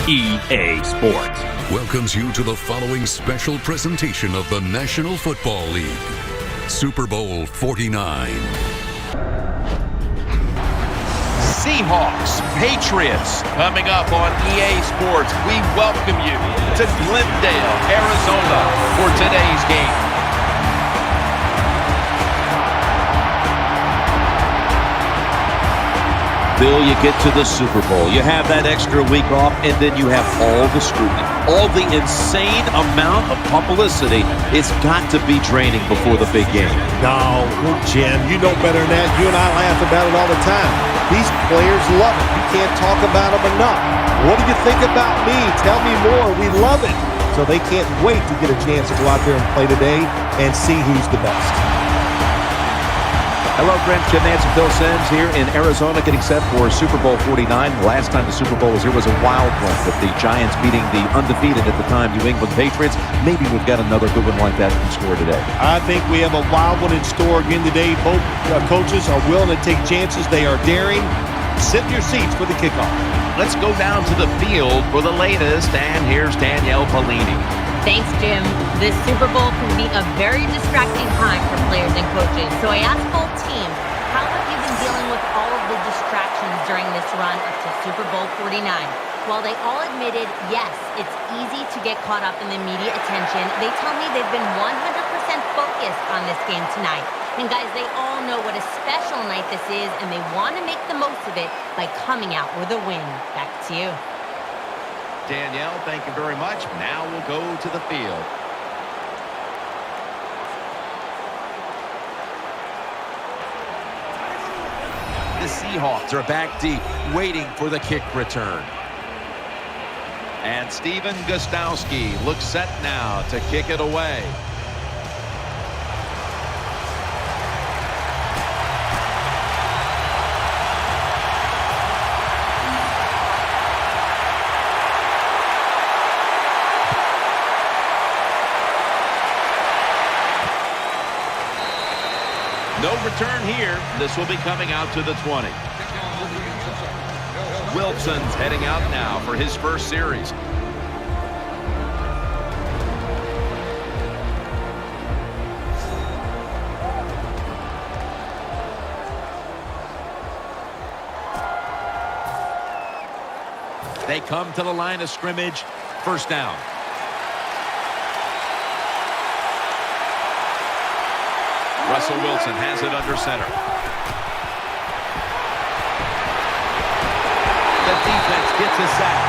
EA Sports welcomes you to the following special presentation of the National Football League. Super Bowl XLIX. Seahawks, Patriots, coming up on EA Sports. We welcome you to Glendale, Arizona for today's game. Bill, you get to the Super Bowl. You have that extra week off, and then you have all the scrutiny. All the insane amount of publicity. It's got to be draining before the big game. No, Jim, you know better than that. You and I laugh about it all the time. These players love it. You can't talk about them enough. What do you think about me? Tell me more. We love it. So they can't wait to get a chance to go out there and play today and see who's the best. Hello, friends. Jim Nance and Bill Sims here in Arizona, getting set for Super Bowl XLIX. Last time the Super Bowl was here was a wild one, with the Giants beating the undefeated at the time New England Patriots. Maybe we've got another good one like that in store today. I think we have a wild one in store again today. Both coaches are willing to take chances. They are daring. Sit in your seats for the kickoff. Let's go down to the field for the latest, and here's Danielle Bellini. Thanks, Jim. This Super Bowl can be a very distracting time for players and coaches. So I asked both teams, how have you been dealing with all of the distractions during this run up to Super Bowl XLIX? While they all admitted, yes, it's easy to get caught up in the media attention, they tell me they've been 100% focused on this game tonight. And guys, they all know what a special night this is, and they want to make the most of it by coming out with a win. Back to you. Danielle, thank you very much. Now we'll go to the field. The Seahawks are back deep, waiting for the kick return. And Steven Gostowski looks set now to kick it away. No return here. This will be coming out to the 20. Wilson's heading out now for his first series. They come to the line of scrimmage. First down. Russell Wilson has it under center. The defense gets a sack.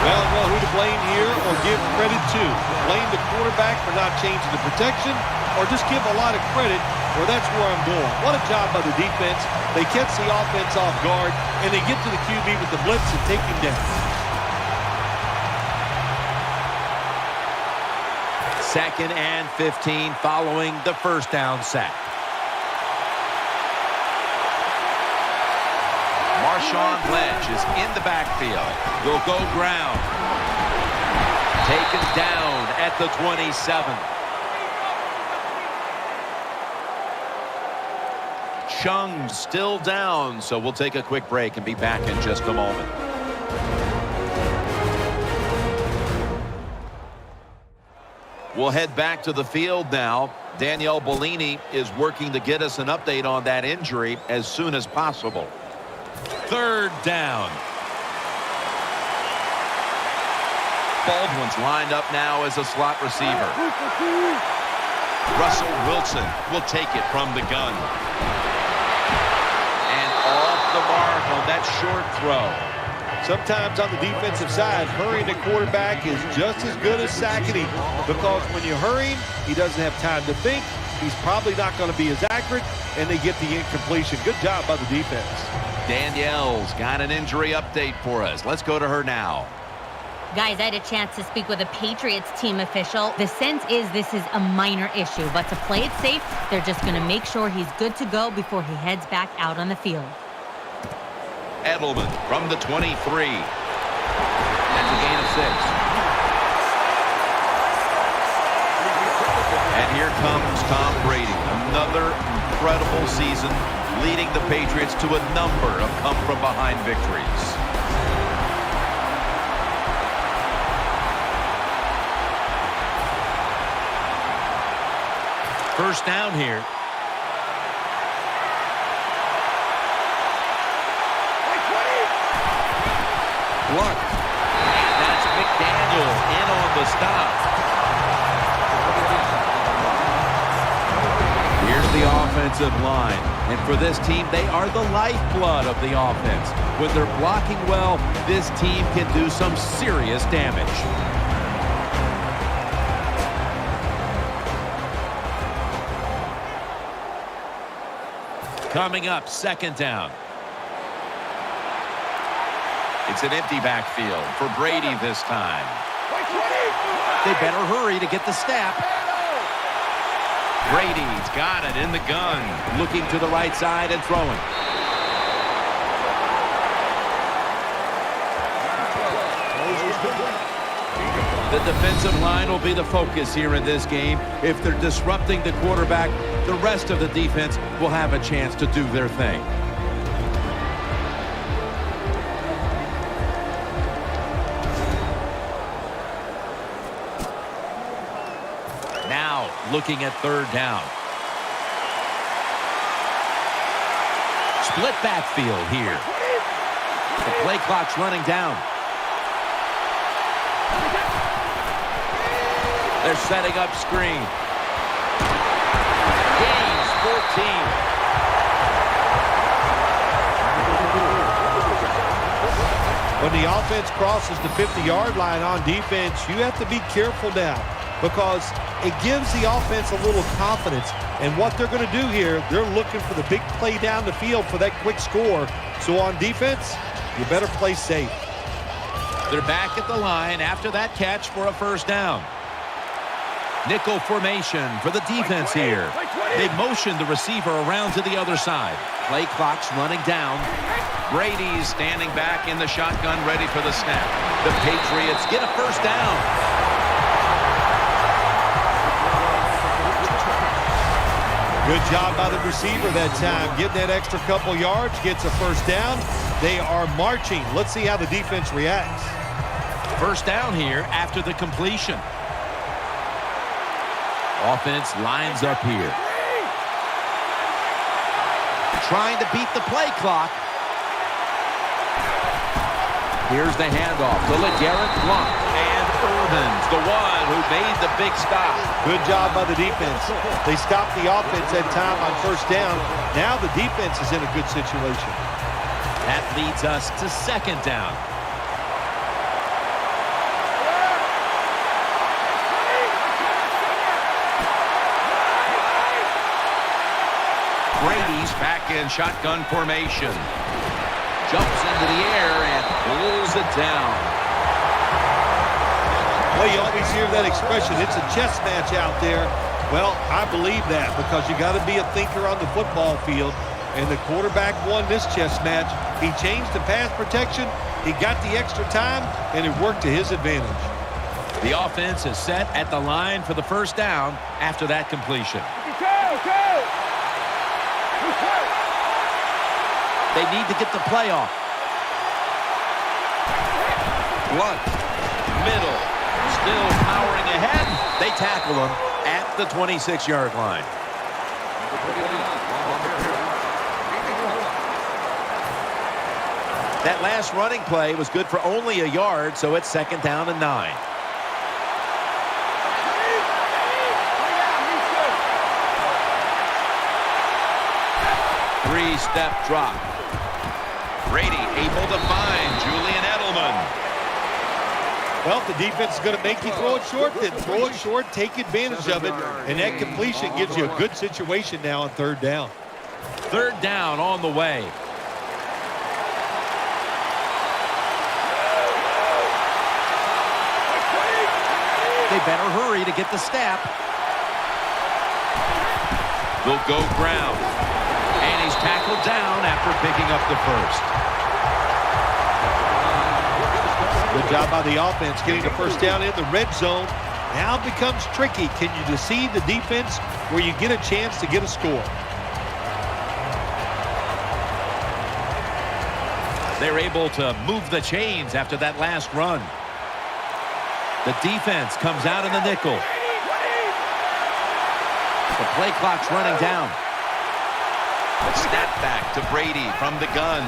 Well, who to blame here or give credit to? Blame the quarterback for not changing the protection, or just give a lot of credit, or that's where I'm going. What a job by the defense. They catch the offense off guard, and they get to the QB with the blitz and take him down. Second and 15 following the first down sack. Marshawn Lynch is in the backfield. Will go ground. Taken down at the 27. Chung still down, so we'll take a quick break and be back in just a moment. We'll head back to the field now. Danielle Bellini is working to get us an update on that injury as soon as possible. Third down. Baldwin's lined up now as a slot receiver. Russell Wilson will take it from the gun. And off the mark on that short throw. Sometimes on the defensive side, hurrying the quarterback is just as good as sacking him, because when you hurry him, he doesn't have time to think. He's probably not going to be as accurate, and they get the incompletion. Good job by the defense. Danielle's got an injury update for us. Let's go to her now. Guys, I had a chance to speak with a Patriots team official. The sense is this is a minor issue, but to play it safe, they're just going to make sure he's good to go before he heads back out on the field. Edelman from the 23. That's a gain of 6. And here comes Tom Brady. Another incredible season leading the Patriots to a number of come-from-behind victories. First down here. Blunt. And that's McDaniel in on the stop. Here's the offensive line. And for this team, they are the lifeblood of the offense. When they're blocking well, this team can do some serious damage. Coming up, second down. It's an empty backfield for Brady this time. They better hurry to get the snap. Brady's got it in the gun. Looking to the right side and throwing. The defensive line will be the focus here in this game. If they're disrupting the quarterback, the rest of the defense will have a chance to do their thing. Now, looking at third down. Split backfield here. The play clock's running down. They're setting up screen. Gains 14. When the offense crosses the 50-yard line on defense, you have to be careful now because it gives the offense a little confidence. And what they're going to do here, they're looking for the big play down the field for that quick score. So on defense, you better play safe. They're back at the line after that catch for a first down. Nickel formation for the defense here. They motion the receiver around to the other side. Play clock's running down. Brady's standing back in the shotgun ready for the snap. The Patriots get a first down. Good job by the receiver that time. Getting that extra couple yards, gets a first down. They are marching. Let's see how the defense reacts. First down here after the completion. Offense lines up here. Trying to beat the play clock. Here's the handoff to LeGarrette Blount. And Irvin's the one who made the big stop. Good job by the defense. They stopped the offense that time on first down. Now the defense is in a good situation. That leads us to second down. Brady's back in shotgun formation. Jumps into the air and pulls it down. Well, you always hear that expression, it's a chess match out there. Well, I believe that because you got to be a thinker on the football field. And the quarterback won this chess match. He changed the pass protection. He got the extra time, and it worked to his advantage. The offense is set at the line for the first down after that completion. They need to get the play off. Blunt. Middle. Still powering ahead. They tackle him at the 26-yard line. That last running play was good for only a yard, so it's second down and 9. Three-step drop. Brady able to find Julian Edelman. Well, if the defense is going to make you throw it short, then throw it short, take advantage of it, and that completion gives you a good situation now on third down. Third down on the way. They better hurry to get the snap. They'll go ground. And he's tackled down after picking up the first. Good job by the offense getting the first down in the red zone. Now it becomes tricky. Can you deceive the defense where you get a chance to get a score? They're able to move the chains after that last run. The defense comes out in the nickel. The play clock's running down. Snap back to Brady from the gun.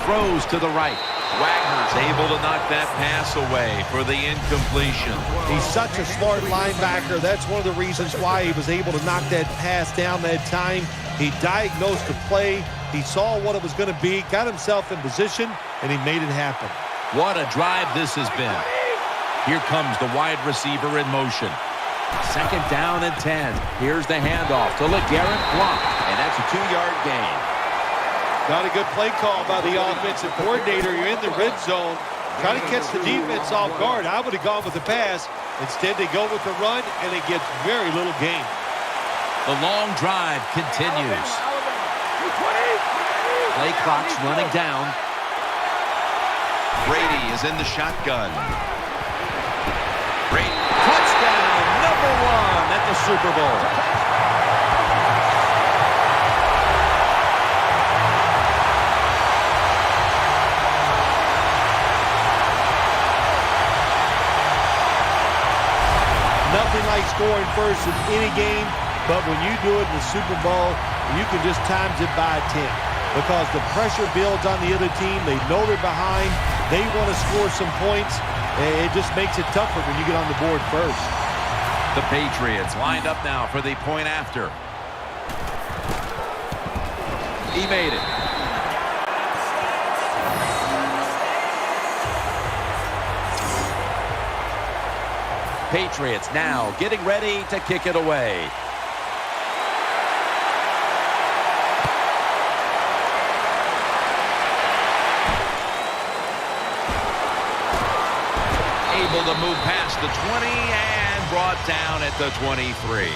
Throws to the right. Wagner's able to knock that pass away for the incompletion. He's such a smart linebacker. That's one of the reasons why he was able to knock that pass down that time. He diagnosed the play. He saw what it was going to be, got himself in position, and he made it happen. What a drive this has been. Here comes the wide receiver in motion. 2nd down and 10. Here's the handoff to LeGarrette Blount, and that's a 2-yard gain. Not a good play call by the offensive coordinator. You're in the red zone, trying to catch the defense off guard. I would have gone with the pass. Instead, they go with the run, and it gets very little gain. The long drive continues. Play clock's running down. Brady is in the shotgun. Brady, touchdown, #1 at the Super Bowl. Nothing like scoring first in any game, but when you do it in the Super Bowl, you can just times it by 10. Because the pressure builds on the other team. They know they're behind. They want to score some points. It just makes it tougher when you get on the board first. The Patriots lined up now for the point after. He made it. Patriots now getting ready to kick it away. Able to move past the 20 and brought down at the 23.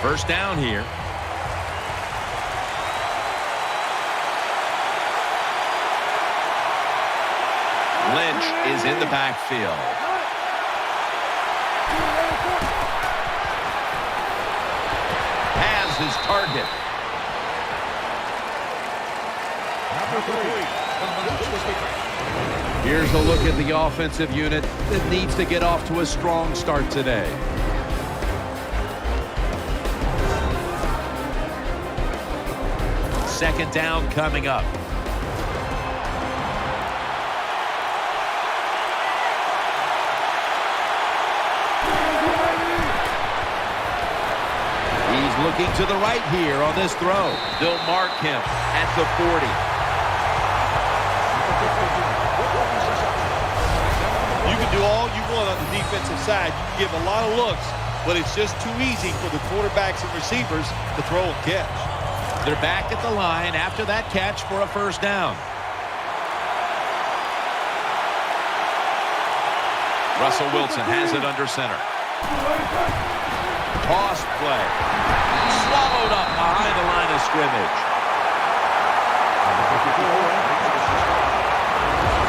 First down here. Lynch is in the backfield. Has his target. Here's a look at the offensive unit that needs to get off to a strong start today. Second down coming up. He's looking to the right here on this throw. They'll mark him at the 40. You can do all you want on the defensive side. You can give a lot of looks, but it's just too easy for the quarterbacks and receivers to throw and catch. They're back at the line after that catch for a first down. Russell Wilson has it under center. Toss play. Swallowed up behind the line of scrimmage.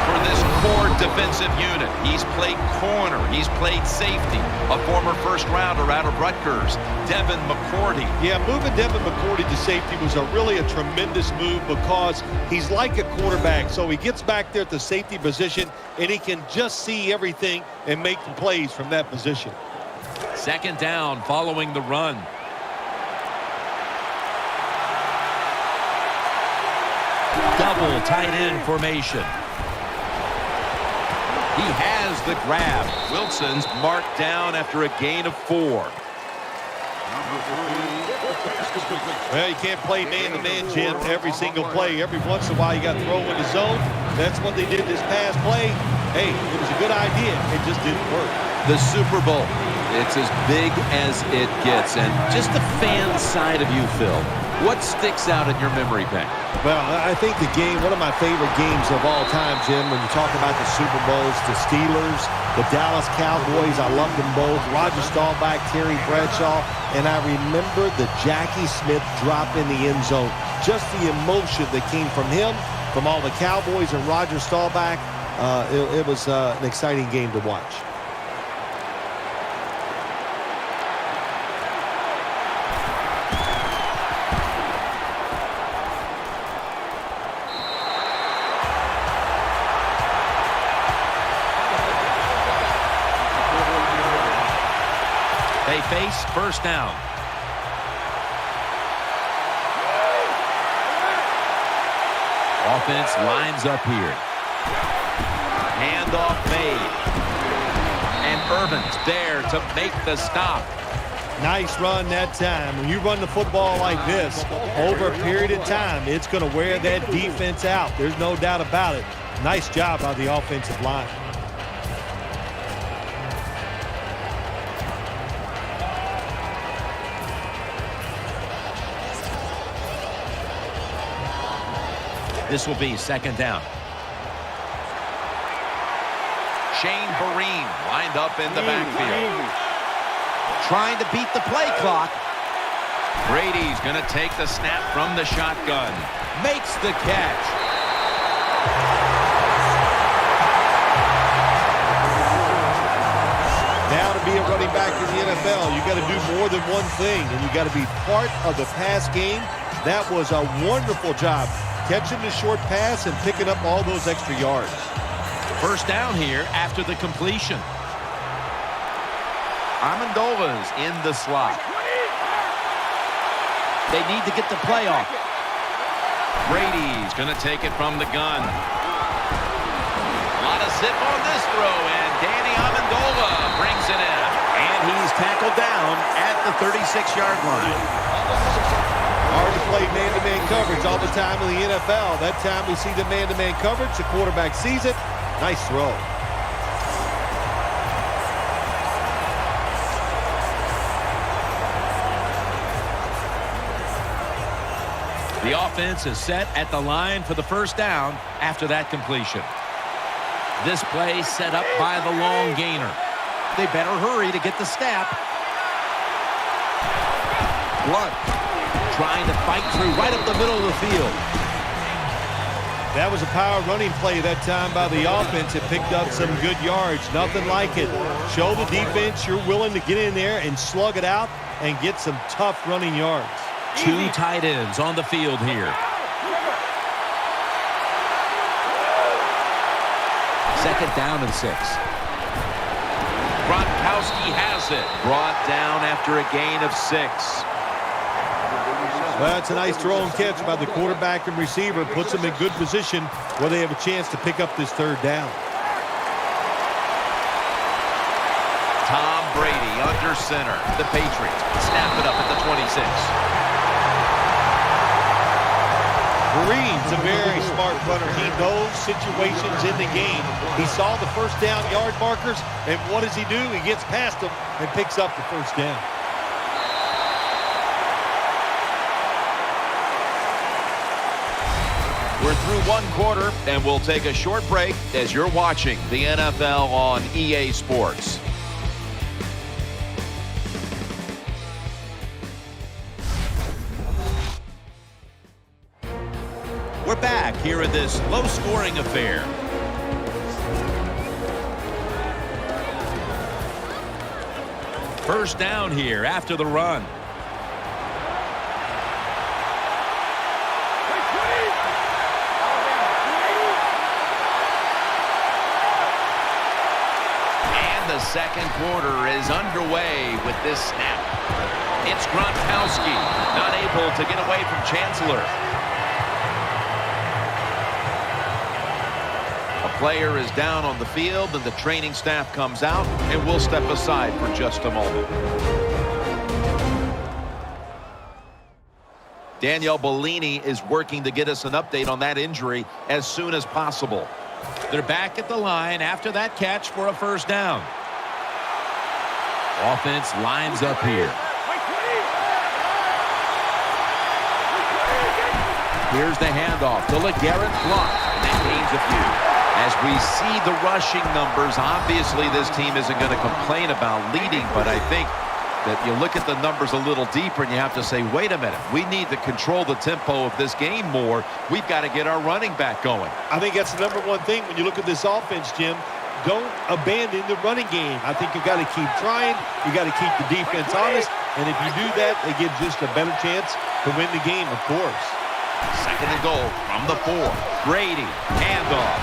For this core defensive unit, he's played corner, he's played safety. A former first rounder out of Rutgers, Devin McCourty. Yeah, moving Devin McCourty to safety was really a tremendous move because he's like a quarterback. So he gets back there at the safety position, and he can just see everything and make the plays from that position. Second down following the run. Double tight end formation. He has the grab. Wilson's marked down after a gain of 4. Well, you can't play man-to-man, Jim, every single play. Every once in a while, you got to throw in the zone. That's what they did this past play. Hey, it was a good idea. It just didn't work. The Super Bowl. It's as big as it gets. And just the fan side of you, Phil, What sticks out in your memory, Pat? Well, I think one of my favorite games of all time, Jim, when you talk about the Super Bowls, the Steelers, the Dallas Cowboys, I loved them both. Roger Staubach, Terry Bradshaw, and I remember the Jackie Smith drop in the end zone. Just the emotion that came from him, from all the Cowboys and Roger Staubach. It was an exciting game to watch. They face first down. Offense lines up here. Handoff made. And Irvin's there to make the stop. Nice run that time. When you run the football like this, over a period of time, it's going to wear that defense out. There's no doubt about it. Nice job by the offensive line. This will be second down. Shane Vereen lined up in the backfield. Trying to beat the play clock. Brady's going to take the snap from the shotgun. Makes the catch. Now to be a running back in the NFL, you got to do more than one thing, and you got to be part of the pass game. That was a wonderful job, catching the short pass and picking up all those extra yards. First down here after the completion. Amendola's in the slot. They need to get the play off. Brady's going to take it from the gun. A lot of zip on this throw, and Danny Amendola brings it in. And he's tackled down at the 36-yard line. Hard to play man-to-man coverage all the time in the NFL. That time we see the man-to-man coverage, the quarterback sees it. Nice throw. The offense is set at the line for the first down after that completion. This play set up by the long gainer. They better hurry to get the snap. Blunt trying to fight through right up the middle of the field. That was a power running play that time by the offense. It picked up some good yards. Nothing like it. Show the defense you're willing to get in there and slug it out and get some tough running yards. Two tight ends on the field here. Second down and 6. Gronkowski has it. Brought down after a gain of 6. Well, that's a nice throw and catch by the quarterback and receiver. Puts them in good position where they have a chance to pick up this third down. Tom Brady under center. The Patriots snap it up at the 26. Vereen's a very smart runner. He knows situations in the game. He saw the first down yard markers, and what does he do? He gets past them and picks up the first down. We're through one quarter, and we'll take a short break as you're watching the NFL on EA Sports. We're back here in this low-scoring affair. First down here after the run. The second quarter is underway with this snap. It's Gronkowski, not able to get away from Chancellor. A player is down on the field, and the training staff comes out, and we'll step aside for just a moment. Danielle Bellini is working to get us an update on that injury as soon as possible. They're back at the line after that catch for a first down. Offense lines up here. Here's the handoff to LeGarrette Blount. And that gains a few. As we see the rushing numbers, obviously this team isn't going to complain about leading, but I think that you look at the numbers a little deeper and you have to say, wait a minute, we need to control the tempo of this game more. We've got to get our running back going. I think that's the number one thing when you look at this offense, Jim. Don't abandon the running game. I think you've got to keep trying. You got to keep the defense honest. And if you do that, it gives just a better chance to win the game, of course. Second and goal from the 4. Brady, handoff.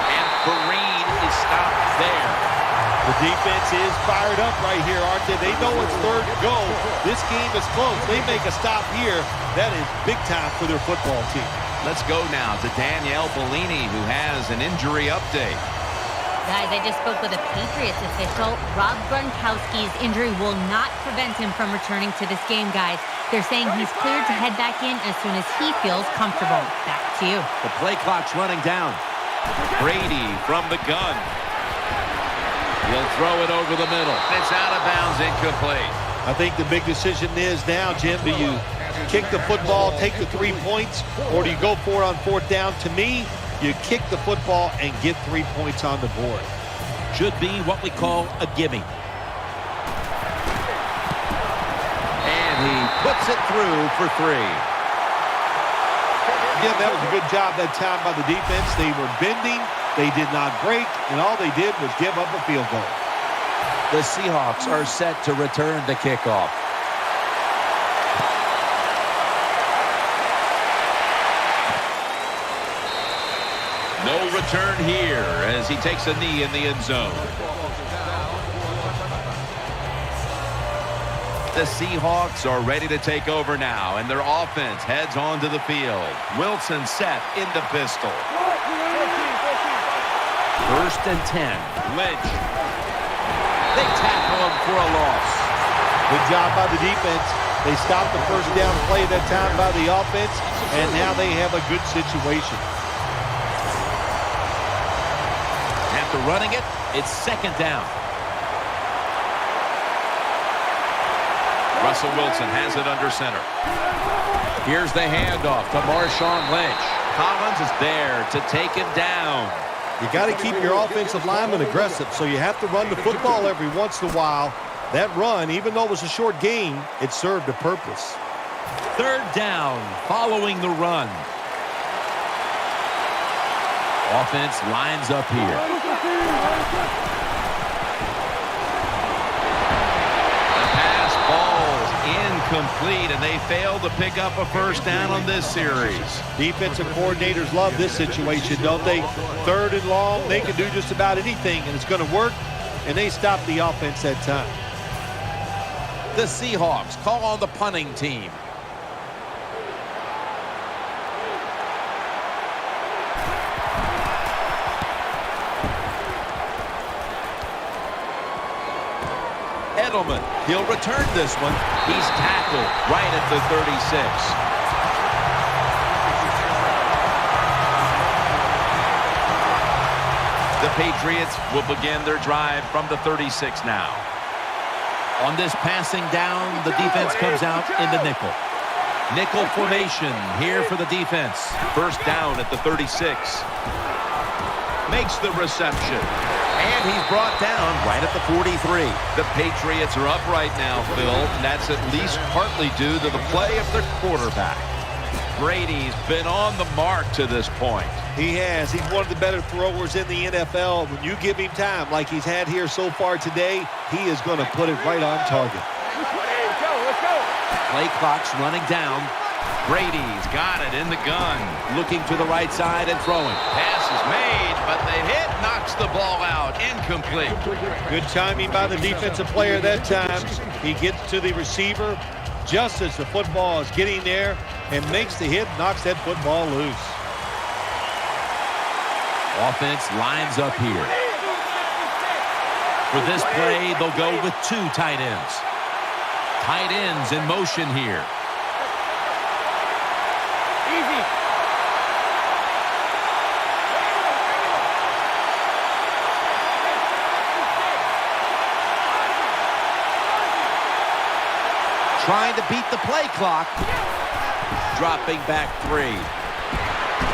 And Vereen is stopped there. The defense is fired up right here, aren't they? They know it's third and go. This game is close. They make a stop here. That is big time for their football team. Let's go now to Danielle Bellini, who has an injury update. Guys, I just spoke with a Patriots official. Rob Gronkowski's injury will not prevent him from returning to this game, guys. They're saying he's cleared to head back in as soon as he feels comfortable. Back to you. The play clock's running down. Brady from the gun. He'll throw it over the middle. It's out of bounds, incomplete. I think the big decision is now, Jim, do you kick the football, take the 3 points, or do you go for it on fourth down? To me, you kick the football and get 3 points on the board. Should be what we call a gimme. And he puts it through for 3. Yeah, that was a good job that time by the defense. They were bending, they did not break, and all they did was give up a field goal. The Seahawks are set to return the kickoff. No return here as he takes a knee in the end zone. The Seahawks are ready to take over now, and their offense heads onto the field. Wilson set in the pistol. First and 10. Lynch. They tackle him for a loss. Good job by the defense. They stopped the first down play that time by the offense, and now they have a good situation. After running it, it's second down. Russell Wilson has it under center. Here's the handoff to Marshawn Lynch. Collins is there to take him down. You got to keep your offensive lineman aggressive, so you have to run the football every once in a while. That run, even though it was a short game, it served a purpose. Third down following the run. Offense lines up here. The pass falls incomplete, and they fail to pick up a first down on this series. Defensive coordinators love this situation, don't they? Third and long, they can do just about anything, and it's going to work, and they stop the offense that time. The Seahawks call on the punting team. Edelman, he'll return this one. He's tackled right at the 36. The Patriots will begin their drive from the 36 now. On this passing down, the defense comes out in the nickel. Nickel formation here for the defense. First down at the 36. Makes the reception. And he's brought down right at the 43. The Patriots are up right now, Phil, and that's at least partly due to the play of their quarterback. Brady's been on the mark to this point. He has. He's one of the better throwers in the NFL. When you give him time like he's had here so far today, he is going to put it right on target. Play clock's running down. Brady's got it in the gun. Looking to the right side and throwing. Pass is made, but the hit knocks the ball out. Incomplete. Good timing by the defensive player that time. He gets to the receiver just as the football is getting there and makes the hit, knocks that football loose. Offense lines up here. For this play, they'll go with 2 tight ends. Tight ends in motion here. Easy. Trying to beat the play clock. dropping back 3.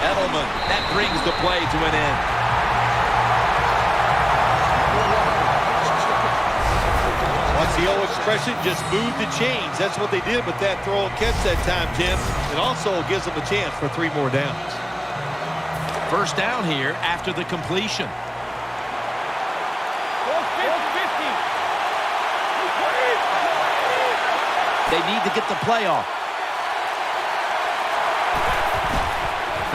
Edelman, that brings the play to an end. What's the old expression? Just move the chains. That's what they did with that throw and catch that time, Tim. It also gives them a chance for 3 more downs. First down here after the completion. They need to get the play off.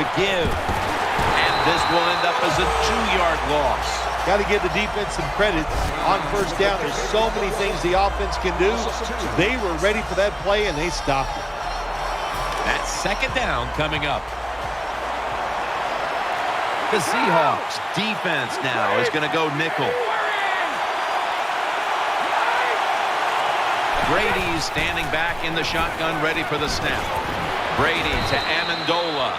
The give. And this will end up as a 2-yard loss. Got to give the defense some credit on first down. There's so many things the offense can do. They were ready for that play, and they stopped it. That's second down coming up. The Seahawks defense now is going to go nickel. Brady's standing back in the shotgun, ready for the snap. Brady to Amendola.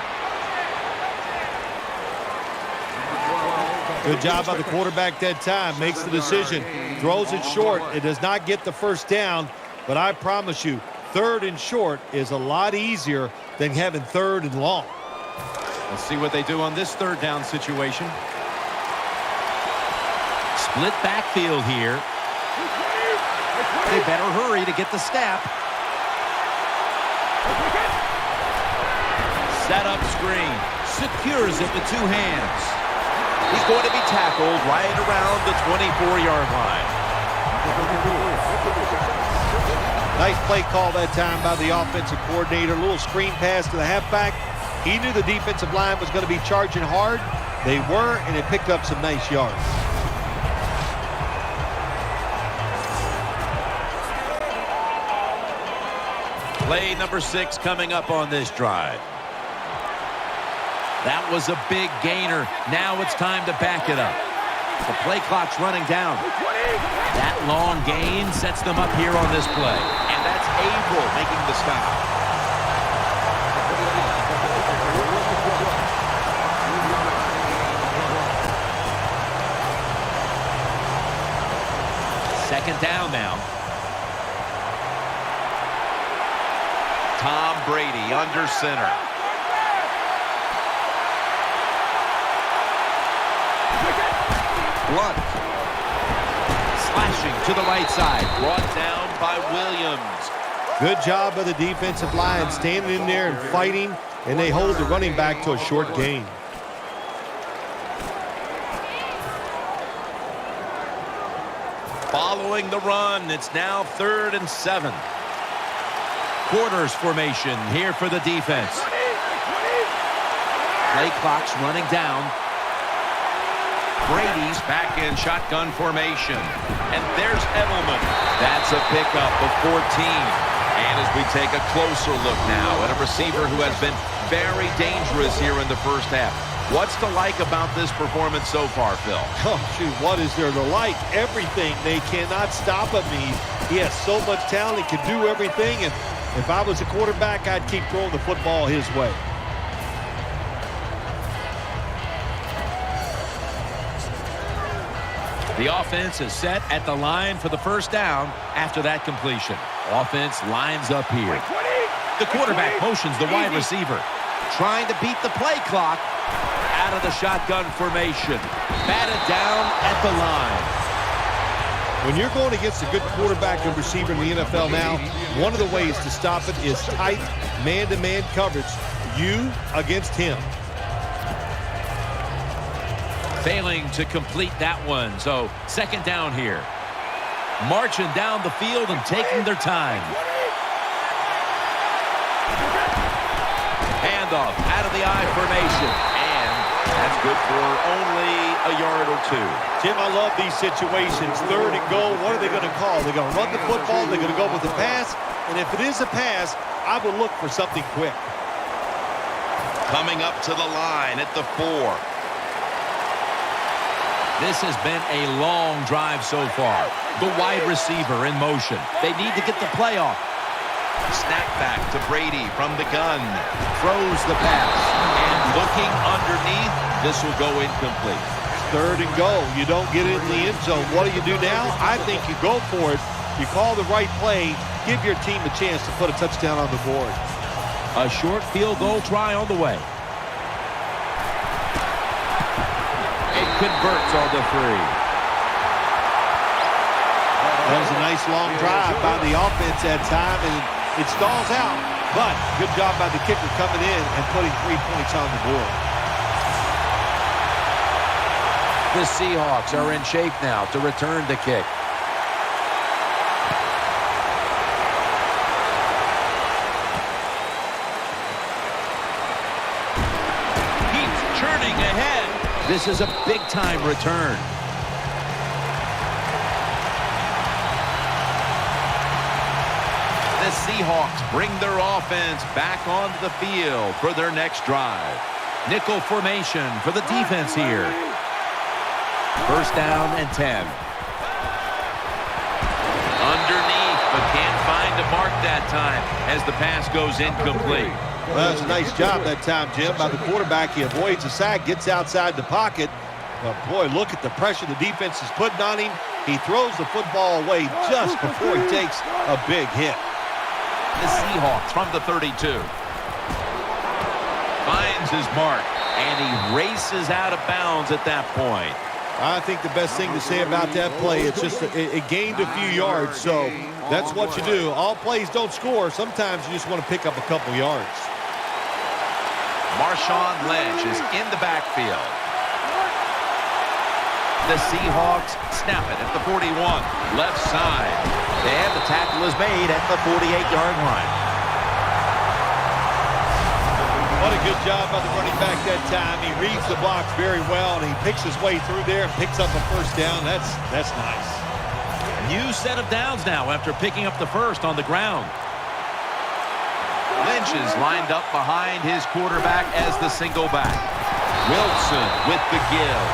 Good job by the quarterback that time. Makes the decision. Throws it short. It does not get the first down, but I promise you, 3rd and short is a lot easier than having 3rd and long. Let's see what they do on this 3rd down situation. Split backfield here. They better hurry to get the snap. Set up screen. Secures it with 2 hands. He's going to be tackled right around the 24-yard line. Nice play call that time by the offensive coordinator. A little screen pass to the halfback. He knew the defensive line was going to be charging hard. They were, and it picked up some nice yards. Play number 6 coming up on this drive. That was a big gainer. Now it's time to back it up. The play clock's running down. That long gain sets them up here on this play. And that's Abel making the stop. Second down now. Tom Brady under center. Blunt. Slashing to the right side. Brought down by Williams. Good job by the defensive line standing in there and fighting, and they hold the running back to a short gain. Following the run, it's now 3rd and 7. Quarters formation here for the defense. Play clock's running down. Brady's back in shotgun formation. And there's Edelman. That's a pickup of 14. And as we take a closer look now at a receiver who has been very dangerous here in the first half. What's to like about this performance so far, Phil? Oh, shoot, what is there to like? Everything. They cannot stop him. He has so much talent. He can do everything. And if I was a quarterback, I'd keep throwing the football his way. The offense is set at the line for the first down after that completion. Offense lines up here. The quarterback motions the wide receiver. Trying to beat the play clock. Out of the shotgun formation. Batted down at the line. When you're going against a good quarterback and receiver in the NFL now, one of the ways to stop it is tight man-to-man coverage. You against him. Failing to complete that one, so second down here. Marching down the field and taking their time. Handoff out of the I formation. And that's good for only a yard or 2. Tim, I love these situations. 3rd and goal, what are they going to call? They're going to run the football, they're going to go with the pass, and if it is a pass, I would look for something quick. Coming up to the line at the 4. This has been a long drive so far. The wide receiver in motion. They need to get the play off. Snap back to Brady from the gun. Throws the pass. And looking underneath, this will go incomplete. 3rd and goal. You don't get it in the end zone. What do you do now? I think you go for it. You call the right play. Give your team a chance to put a touchdown on the board. A short field goal try on the way. It converts on the 3. That was a nice long drive by the offense that time, and it stalls out. But good job by the kicker coming in and putting 3 points on the board. The Seahawks are in shape now to return the kick. Keeps churning ahead. This is a big-time return. The Seahawks bring their offense back onto the field for their next drive. Nickel formation for the defense here. First down and 10. Underneath, but can't find a mark that time as the pass goes incomplete. Well, that was a nice job that time, Jim, by the quarterback. He avoids the sack, gets outside the pocket. But, boy, look at the pressure the defense is putting on him. He throws the football away just before he takes a big hit. The Seahawks from the 32. Finds his mark, and he races out of bounds at that point. I think the best thing to say about that play, it's just it gained a few yards, so that's what you do. All plays don't score. Sometimes you just want to pick up a couple yards. Marshawn Lynch is in the backfield. The Seahawks snap it at the 41, left side. And the tackle is made at the 48-yard line. What a good job by the running back that time. He reads the box very well, and he picks his way through there and picks up a first down. That's nice. New set of downs now after picking up the first on the ground. Lynch is lined up behind his quarterback as the single back. Wilson with the give.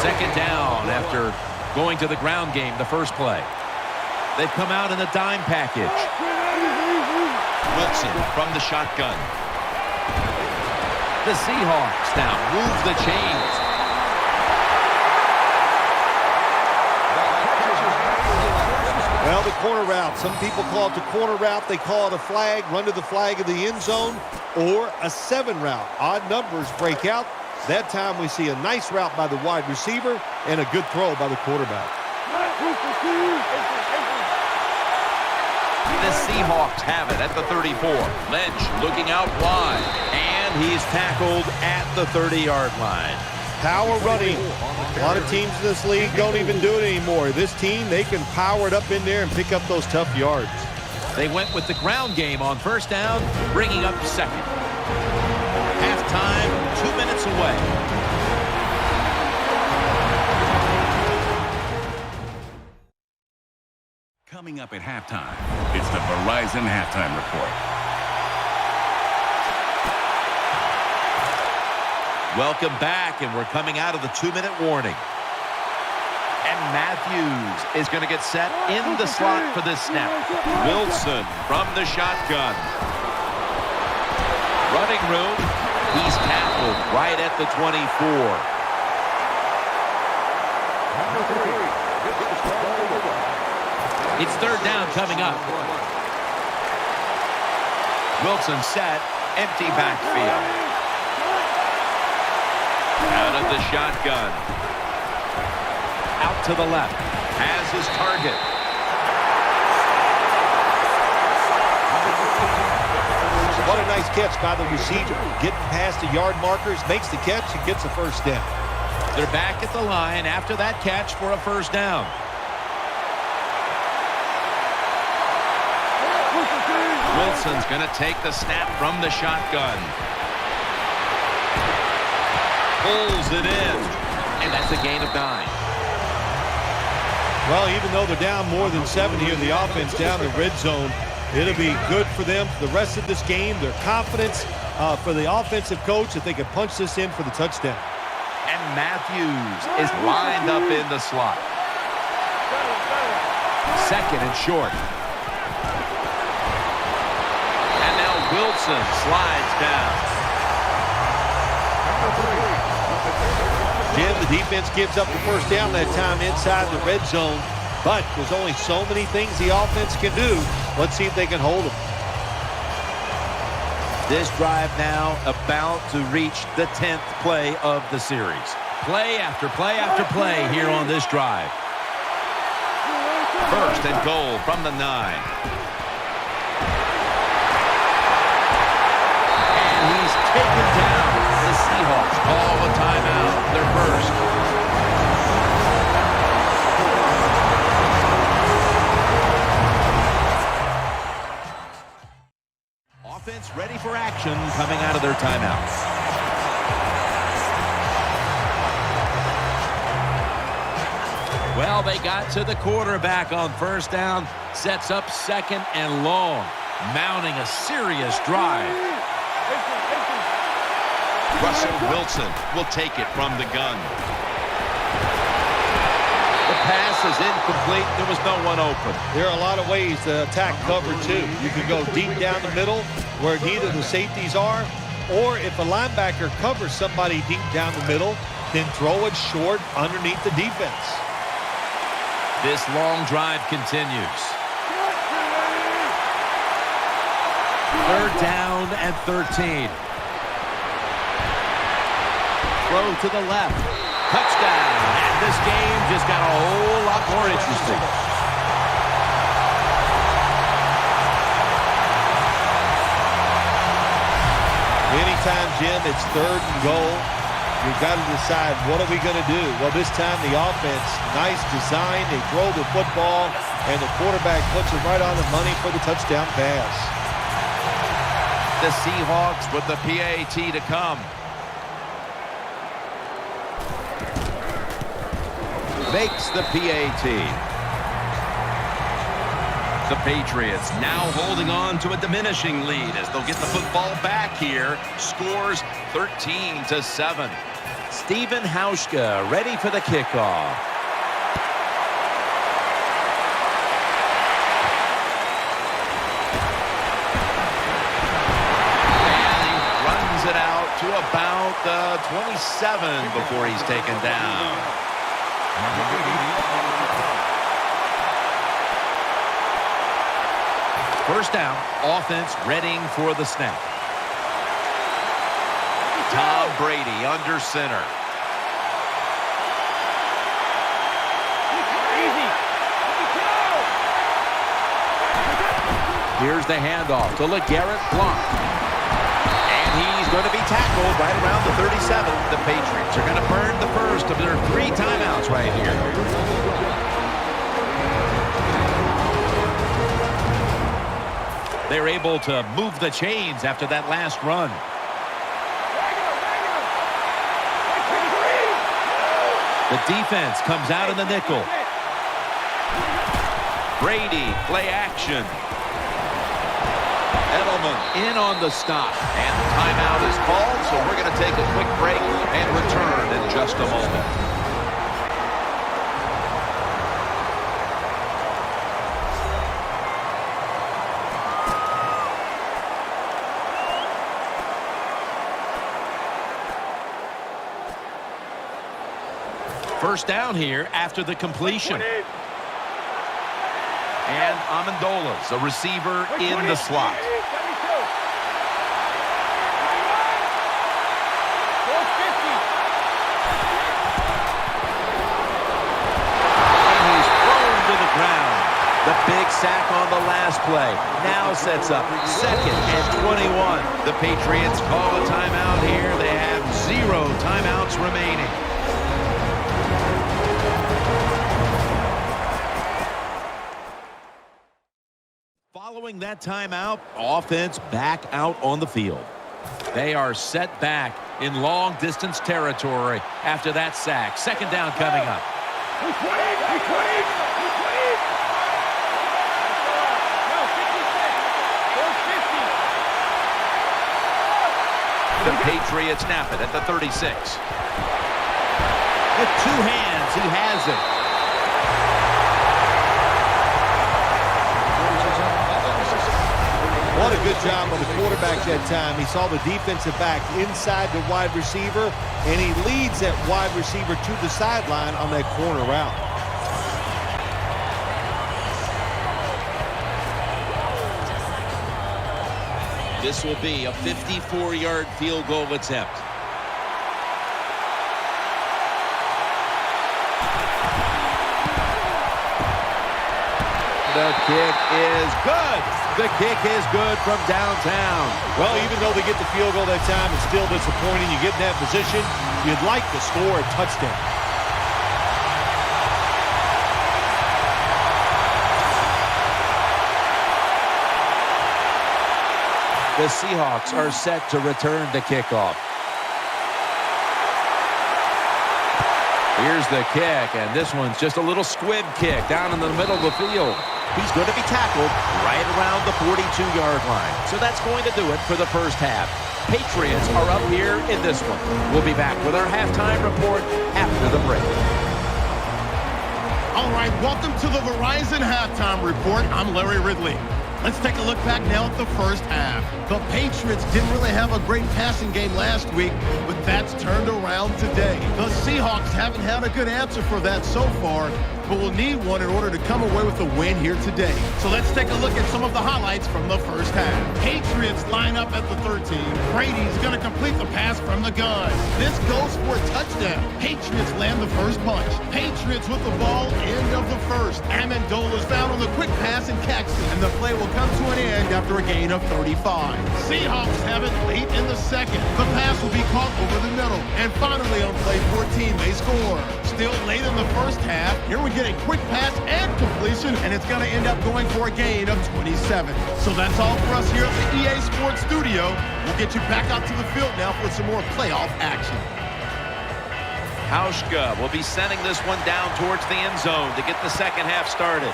Second down after going to the ground game the first play. They've come out in the dime package. Wilson from the shotgun. The Seahawks now move the chains. Well, the corner route. Some people call it the corner route. They call it a flag, run to the flag of the end zone, or a 7 route. Odd numbers break out. That time we see a nice route by the wide receiver and a good throw by the quarterback. The Seahawks have it at the 34. Lynch looking out wide, and he's tackled at the 30-yard line. Power running. A lot of teams in this league don't even do it anymore. This team, they can power it up in there and pick up those tough yards. They went with the ground game on first down, bringing up second. Halftime, 2 minutes away. Coming up at halftime, it's the Verizon Halftime Report. Welcome back, and we're coming out of the 2-minute warning. And Matthews is going to get set in the slot for this snap. Wilson from the shotgun. Running room. He's tackled right at the 24. It's third down coming up. Wilson set, empty backfield. Out of the shotgun. Out to the left. Has his target. What a nice catch by the receiver. Getting past the yard markers, makes the catch, and gets a first down. They're back at the line after that catch for a first down. Wilson's going to take the snap from the shotgun. Pulls it in. And that's a gain of 9. Well, even though they're down more than 7 here, the offense down the red zone, it'll be good for them for the rest of this game. Their confidence for the offensive coach that they can punch this in for the touchdown. And Matthews is lined up in the slot. Second and short. And now Wilson slides down. Jim, the defense gives up the first down that time inside the red zone. But there's only so many things the offense can do. Let's see if they can hold them. This drive now about to reach the 10th play of the series. Play after play after play here on this drive. First and goal from the 9. And he's taken down. The Seahawks call a timeout. Their first. Offense ready for action coming out of their timeout. Well, they got to the quarterback on first down. Sets up second and long. Mounting a serious drive. Russell Wilson will take it from the gun. The pass is incomplete. There was no one open. There are a lot of ways to attack cover two. You can go deep down the middle where neither the safeties are, or if a linebacker covers somebody deep down the middle, then throw it short underneath the defense. This long drive continues. Third down and 13. Throw to the left. Touchdown. And this game just got a whole lot more interesting. Anytime, Jim, it's third and goal, you've got to decide, what are we going to do? Well, this time the offense, nice design. They throw the football, and the quarterback puts it right on the money for the touchdown pass. The Seahawks with the PAT to come. Makes the PAT. The Patriots now holding on to a diminishing lead as they'll get the football back here. Scores 13-7. Steven Hauschka ready for the kickoff. And he runs it out to about the 27 before he's taken down. First down, offense readying for the snap. Tom Brady under center. Here's the handoff to LeGarrette Blount. And he's going to be tackled right around the 37. The Patriots are going to burn the first of their 3 timeouts right here. They're able to move the chains after that last run. The defense comes out in the nickel. Brady, play action. Edelman in on the stop. And the timeout is called, so we're going to take a quick break and return in just a moment. First down here after the completion. And Amendola's a receiver in the slot. And he's thrown to the ground. The big sack on the last play now sets up second and 21. The Patriots call a timeout here. They have 0 timeouts remaining. Following that timeout, offense back out on the field. They are set back in long-distance territory after that sack. Second down coming up. The Patriots snap it at the 36. With 2 hands, he has it. What a good job on the quarterback that time. He saw the defensive back inside the wide receiver, and he leads that wide receiver to the sideline on that corner route. This will be a 54-yard field goal attempt. The kick is good. The kick is good from downtown. Well, even though they get the field goal that time, it's still disappointing. You get in that position, you'd like to score a touchdown. The Seahawks are set to return the kickoff. Here's the kick, and this one's just a little squib kick down in the middle of the field. He's going to be tackled right around the 42-yard line. So that's going to do it for the first half. Patriots are up here in this one. We'll be back with our halftime report after the break. All right, welcome to the Verizon Halftime Report. I'm Larry Ridley. Let's take a look back now at the first half. The Patriots didn't really have a great passing game last week, but that's turned around today. The Seahawks haven't had a good answer for that so far, but will need one in order to come away with a win here today. So let's take a look at some of the highlights from the first half. Patriots line up at the 13. Brady's going to complete the pass from the gun. This goes for a touchdown. Patriots land the first punch. Patriots with the ball, end of the first. Amendola's found on the quick pass and Caxton, and the play will come to an end after a gain of 35. Seahawks have it late in the second. The pass will be caught over the middle. And finally on play 14, they score. Still late in the first half, here we get a quick pass and completion, and it's going to end up going for a gain of 27. So that's all for us here at the EA Sports Studio. We'll get you back out to the field now for some more playoff action. Hauschka will be sending this one down towards the end zone to get the second half started.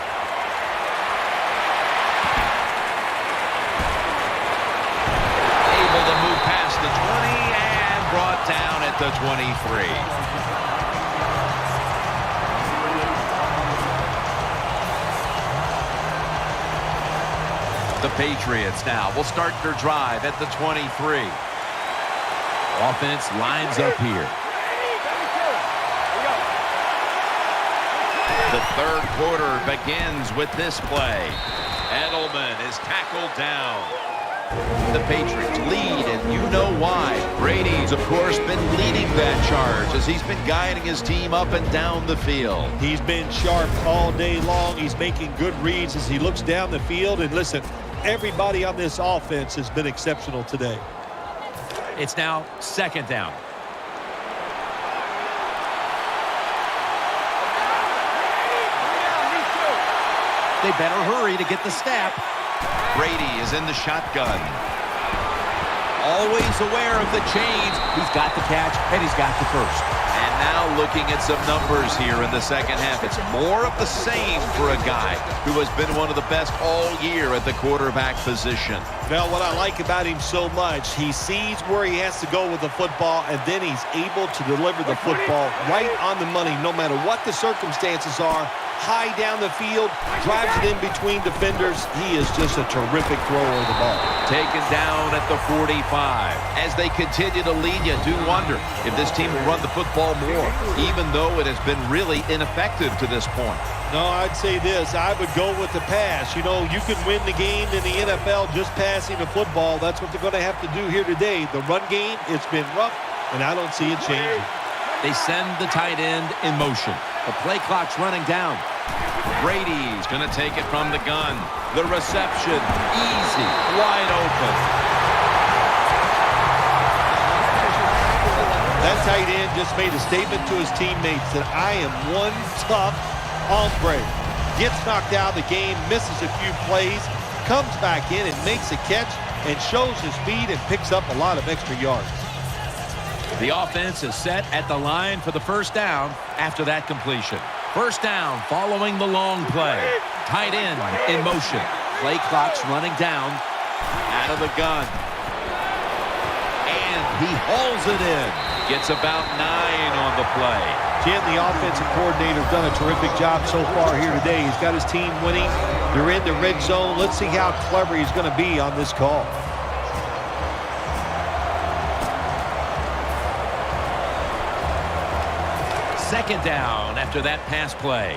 Able to move past the 20 and brought down at the 23. The Patriots now will start their drive at the 23. Offense lines up here. The third quarter begins with this play. Edelman is tackled down. The Patriots lead, and you know why. Brady's, of course, been leading that charge as he's been guiding his team up and down the field. He's been sharp all day long. He's making good reads as he looks down the field. And listen, everybody on this offense has been exceptional today. It's now second down. They better hurry to get the snap. Brady is in the shotgun. Always aware of the chains. He's got the catch, and he's got the first. And now looking at some numbers here in the second half. It's more of the same for a guy who has been one of the best all year at the quarterback position. Well, what I like about him so much, he sees where he has to go with the football, and then he's able to deliver the football right on the money, no matter what the circumstances are. High down the field, drives it in between defenders. He is just a terrific thrower of the ball. Taken down at the 45. As they continue to lead, you do wonder if this team will run the football more, even though it has been really ineffective to this point. No, I'd say this. I would go with the pass. You know, you can win the game in the NFL just passing the football. That's what they're going to have to do here today. The run game, it's been rough, and I don't see it changing. They send the tight end in motion. The play clock's running down. Brady's going to take it from the gun. The reception, easy, wide open. That tight end just made a statement to his teammates that I am one tough hombre. Gets knocked out of the game, misses a few plays, comes back in and makes a catch and shows his speed and picks up a lot of extra yards. The offense is set at the line for the first down after that completion. First down following the long play. Tight end in motion. Play clock's running down. Out of the gun. And he hauls it in. Gets about 9 on the play. Jim, the offensive coordinator, has done a terrific job so far here today. He's got his team winning. They're in the red zone. Let's see how clever he's going to be on this call. Second down after that pass play.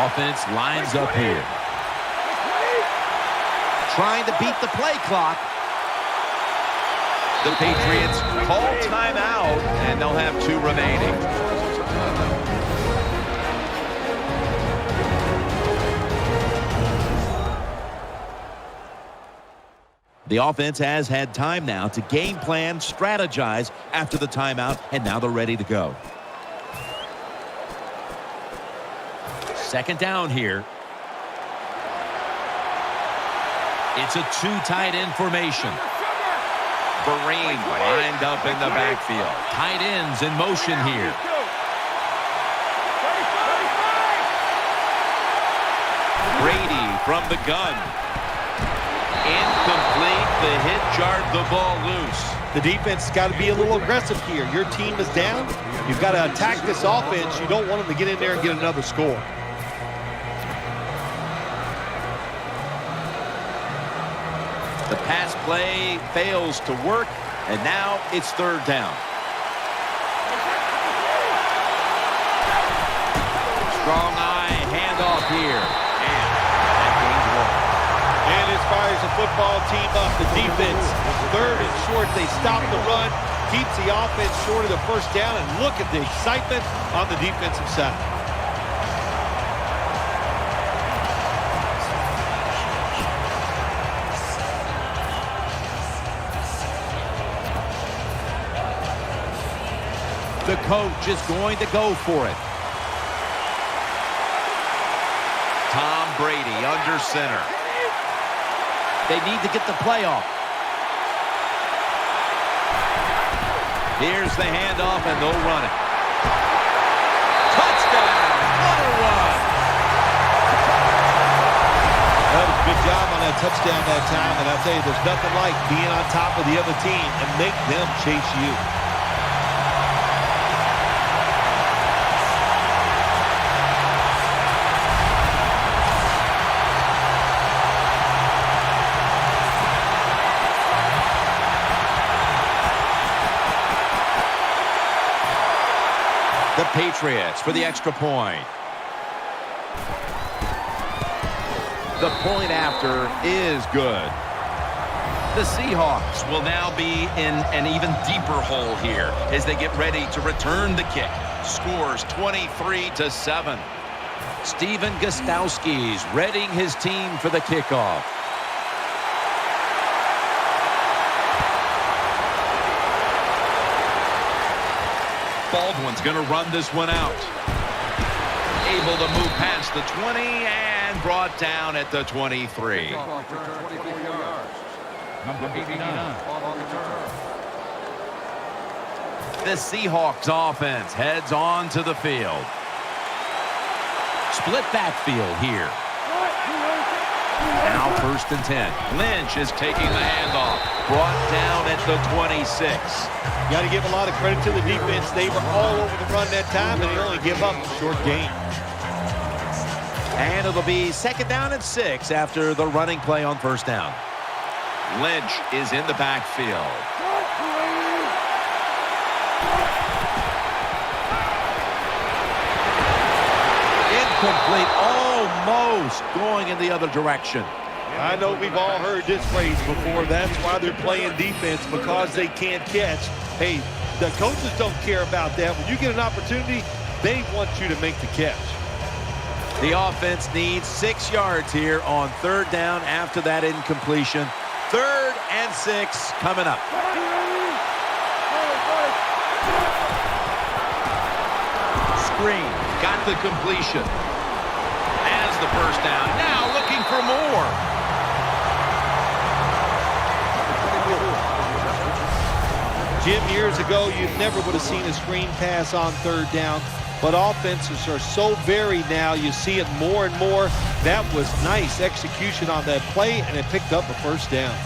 Offense lines up here. trying to beat the play clock. The Patriots call timeout, and they'll have 2 remaining. The offense has had time now to game plan, strategize after the timeout, and now they're ready to go. Second down here. It's a 2 tight end formation. Vereen lined up in the backfield. Tight ends in motion here. Brady from the gun. Incomplete. The hit jarred the ball loose. The defense has got to be a little aggressive here. Your team is down. You've got to attack this offense. You don't want them to get in there and get another score. The pass play fails to work, and now it's 3rd down. Strong eye handoff here. And that gains 1. And as far as the football team up, the defense, 3rd and short, they stop the run, keeps the offense short of the 1st down, and look at the excitement on the defensive side. The coach is going to go for it. Tom Brady under center. They need to get the play off. Here's the handoff, and they'll run it. Touchdown! What a run! That was a good job on that touchdown that time, and I'll tell you, there's nothing like being on top of the other team and make them chase you. The Patriots for the extra point. The point after is good. The Seahawks will now be in an even deeper hole here as they get ready to return the kick. Scores 23-7. Steven Gostowski's readying his team for the kickoff. Baldwin's going to run this one out. Able to move past the 20 and brought down at the 23. Number 89. The Seahawks offense heads on to the field. Split backfield here. Now 1st and 10. Lynch is taking the handoff. Brought down at the 26. Got to give a lot of credit to the defense. They were all over the run that time, and they only give up a short gain. And it'll be 2nd down and 6 after the running play on 1st down. Lynch is in the backfield. Incomplete, almost going in the other direction. I know we've all heard this phrase before. That's why they're playing defense, because they can't catch. Hey, the coaches don't care about that. When you get an opportunity, they want you to make the catch. The offense needs 6 yards here on 3rd down after that incompletion. 3rd and 6 coming up. Screen, got the completion. Has the 1st down, now looking for more. Jim, years ago, you never would have seen a screen pass on 3rd down, but offenses are so varied now. You see it more and more. That was nice execution on that play, and it picked up a 1st down.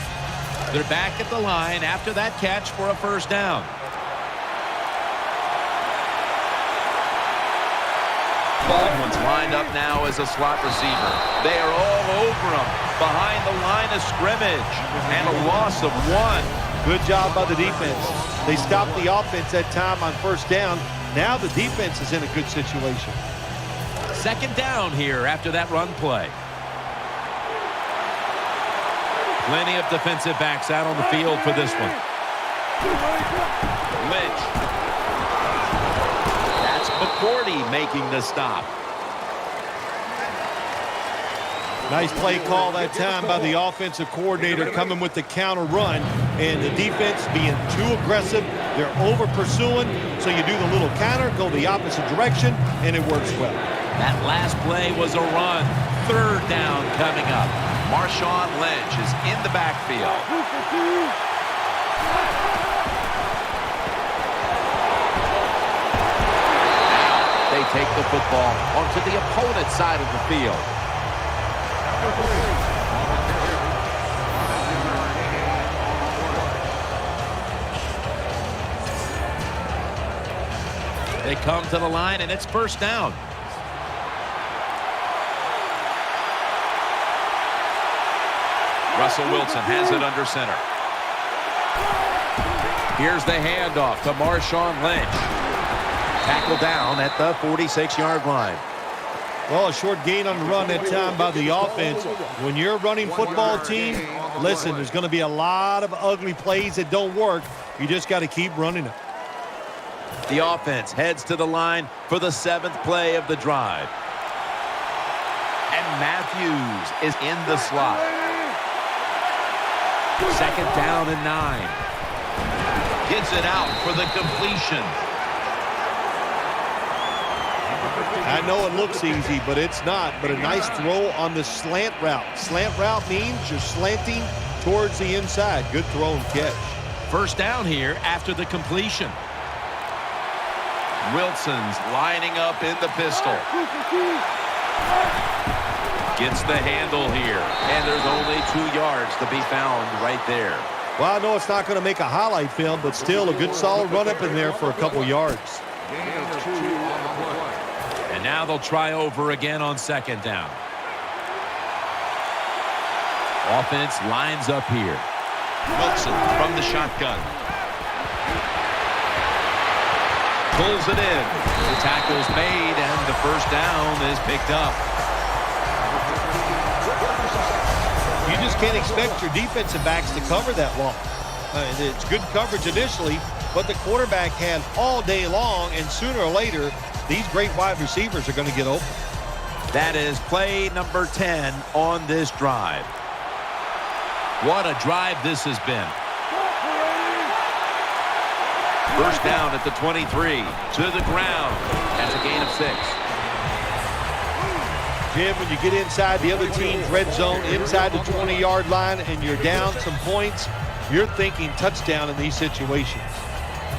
They're back at the line after that catch for a 1st down. Baldwin's lined up now as a slot receiver. They are all over him behind the line of scrimmage, and a loss of 1. Good job by the defense. They stopped the offense that time on 1st down. Now the defense is in a good situation. 2nd down here after that run play. Plenty of defensive backs out on the field for this one. Lynch. That's McCourty making the stop. Nice play call that time by the offensive coordinator, coming with the counter run, and the defense being too aggressive. They're over pursuing, so you do the little counter, go the opposite direction, and it works well. That last play was a run. Third down coming up. Marshawn Lynch is in the backfield. Now they take the football onto the opponent's side of the field. They come to the line, and it's first down. Russell Wilson has it under center. Here's the handoff to Marshawn Lynch. Tackle down at the 46-yard line. Well, a short gain on the run that time by the offense. When you're a running football team, listen, there's going to be a lot of ugly plays that don't work. You just got to keep running them. The offense heads to the line for the 7th play of the drive. And Matthews is in the slot. Second down and 9. Gets it out for the completion. I know it looks easy, but it's not. But a nice throw on the slant route. Slant route means you're slanting towards the inside. Good throw and catch. First down here after the completion. Wilson's lining up in the pistol. Gets the handle here. And there's only 2 yards to be found right there. Well, I know it's not going to make a highlight film, but still a good solid run up in there for a couple yards. And now they'll try over again on second down. Offense lines up here. Wilson from the shotgun. Pulls it in. The tackle's made, and the first down is picked up. You just can't expect your defensive backs to cover that long. It's good coverage initially, but the quarterback had all day long, and sooner or later, these great wide receivers are going to get open. That is play number 10 on this drive. What a drive this has been. First down at the 23. To the ground. That's a gain of 6. Jim, when you get inside the other team's red zone, inside the 20-yard line, and you're down some points, you're thinking touchdown in these situations.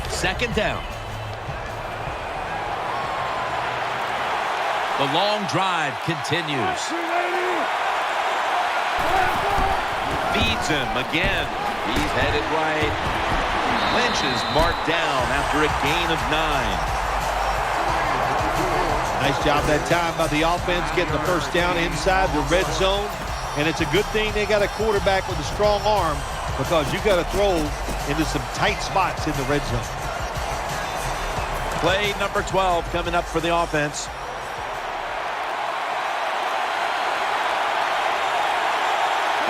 Second down. The long drive continues. Feeds him again. He's headed right. Lynch is marked down after a gain of 9. Nice job that time by the offense getting the first down inside the red zone. And it's a good thing they got a quarterback with a strong arm, because you got to throw into some tight spots in the red zone. Play number 12 coming up for the offense.